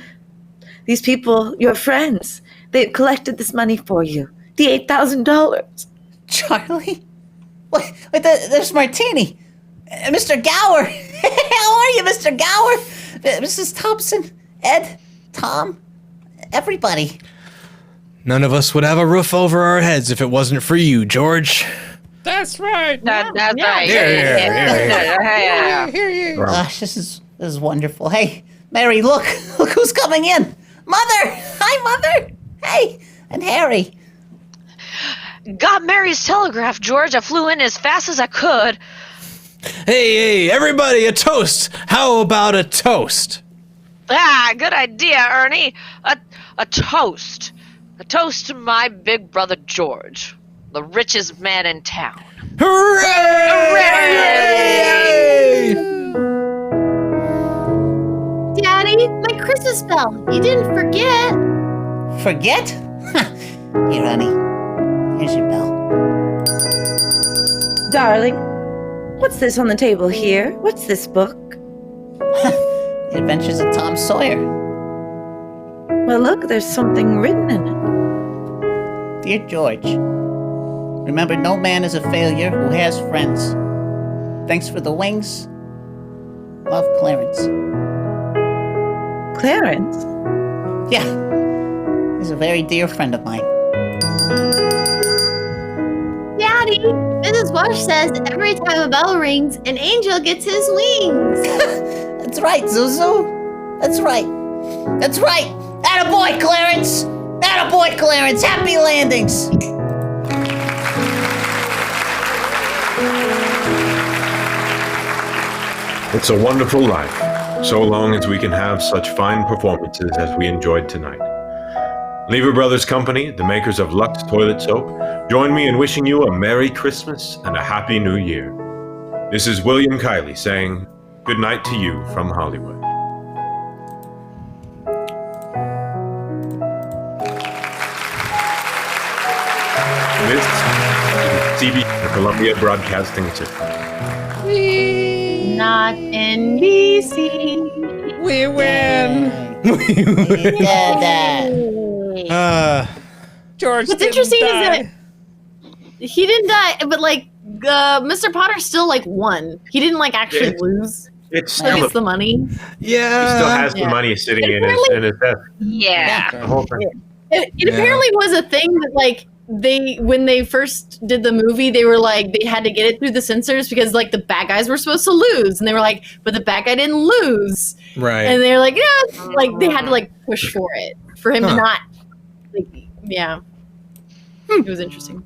These people, your friends, they had collected this money for you. The $8,000. Charlie? Wait, there's Martini. Mr. Gower. How are you, Mr. Gower? Mrs. Thompson, Ed, Tom, everybody. None of us would have a roof over our heads if it wasn't for you, George. That's right. That's right. Here. Gosh, this is wonderful. Hey, Mary, look who's coming in. Mother! Hi, Mother! Hey, and Harry. Got Mary's telegraph, George. I flew in as fast as I could. Hey, everybody, a toast. How about a toast? Ah, good idea, Ernie. A toast. A toast to my big brother George, the richest man in town. Hooray! Daddy, my Christmas bell. You didn't forget. Forget? Here, honey. Here's your bell. Darling, what's this on the table here? What's this book? The Adventures of Tom Sawyer. Well, look, there's something written in it. Dear George, remember no man is a failure who has friends. Thanks for the wings. Love, Clarence. Clarence? Yeah, he's a very dear friend of mine. Daddy, Mrs. Bush says every time a bell rings, an angel gets his wings. That's right, Zuzu. That's right. That's right. Attaboy, Clarence. Attaboy, Clarence. Happy landings. It's a wonderful life, so long as we can have such fine performances as we enjoyed tonight. Lever Brothers Company, the makers of Lux Toilet Soap, join me in wishing you a Merry Christmas and a Happy New Year. This is William Kiley saying good night to you from Hollywood. This is CB, the Columbia Broadcasting System. Not NBC. We win. George. What's didn't interesting die. is that he didn't die, but like Mr. Potter still like won. He didn't like actually lose. It's Like still it's the money. Yeah. he still has the Yeah. money sitting in his desk. Yeah. The whole thing. It apparently was a thing that like when they first did the movie, they were like they had to get it through the censors because like the bad guys were supposed to lose, and they were like, but the bad guy didn't lose, Right. and they're like, yeah, like they had to like push for it for him to not. Like, yeah, it was interesting.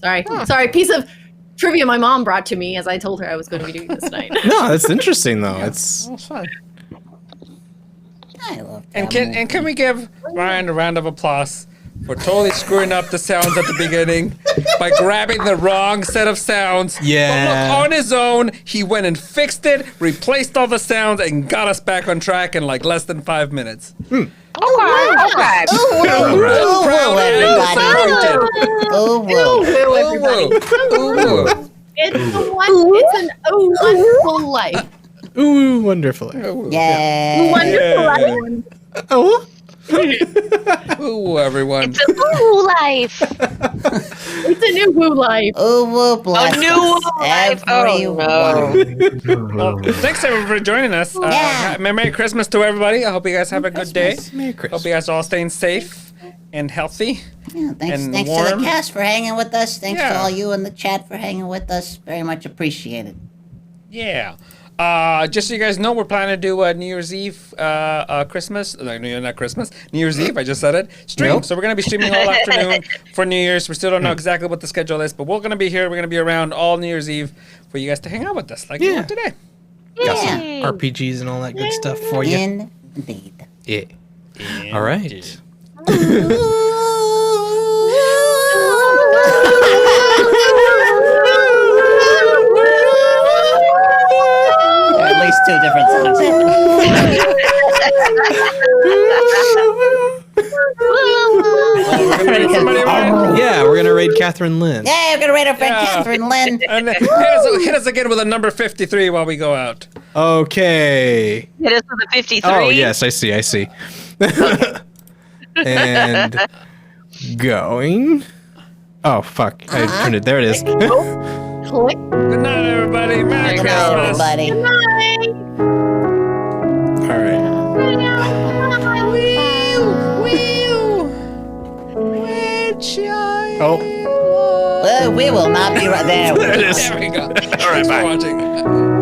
Sorry, piece of trivia my mom brought to me as I told her I was going to be doing this tonight. No, that's interesting though. It's That's fine. I love And can we give Ryan a round of applause for totally screwing up the sounds at the beginning by grabbing the wrong set of sounds? Yeah. But look, on his own, he went and fixed it, replaced all the sounds, and got us back on track in like less than 5 minutes. Okay. Ooh, Proud and everybody. disappointed. Ooh, Hello, everybody. Ooh, ooh. It's a wonderful life. ooh, wonderful. yeah. Wonderful life. Oh. Ooh, everyone. It's a new life. It's a new woo life. Ooh, bless A new us, life. everyone. Oh, Well, thanks everyone for joining us. Yeah. Merry Christmas to everybody. I hope you guys have a good day. Merry Hope Christmas. you guys are all staying safe and healthy. Yeah, thanks And to warm. the cast for hanging with us. Thanks Yeah. to all you in the chat for hanging with us. Very much appreciated. Yeah. Just so you guys know, we're planning to do a New Year's Eve, Christmas. No, not Christmas. New Year's Eve. I just said it. Stream. Nope. So we're gonna be streaming all afternoon for New Year's. We still don't know exactly what the schedule is, but we're gonna be here. We're gonna be around all New Year's Eve for you guys to hang out with us, like you are today. Got some RPGs and all that good stuff for you. Indeed. Yeah. All right. At least 2 different songs. Yeah, we're gonna raid Catherine Lynn. Yeah, we're gonna raid our friend Catherine Lynn. And hit us again with a number 53 while we go out. Okay. It is with the 53. Oh yes, I see. And going. Oh fuck! I turned it. There it is. Good night, everybody. Merry Christmas. Everybody. All right. Oh. Well, we will not be right there. There it is. There we go. All right, bye. For watching.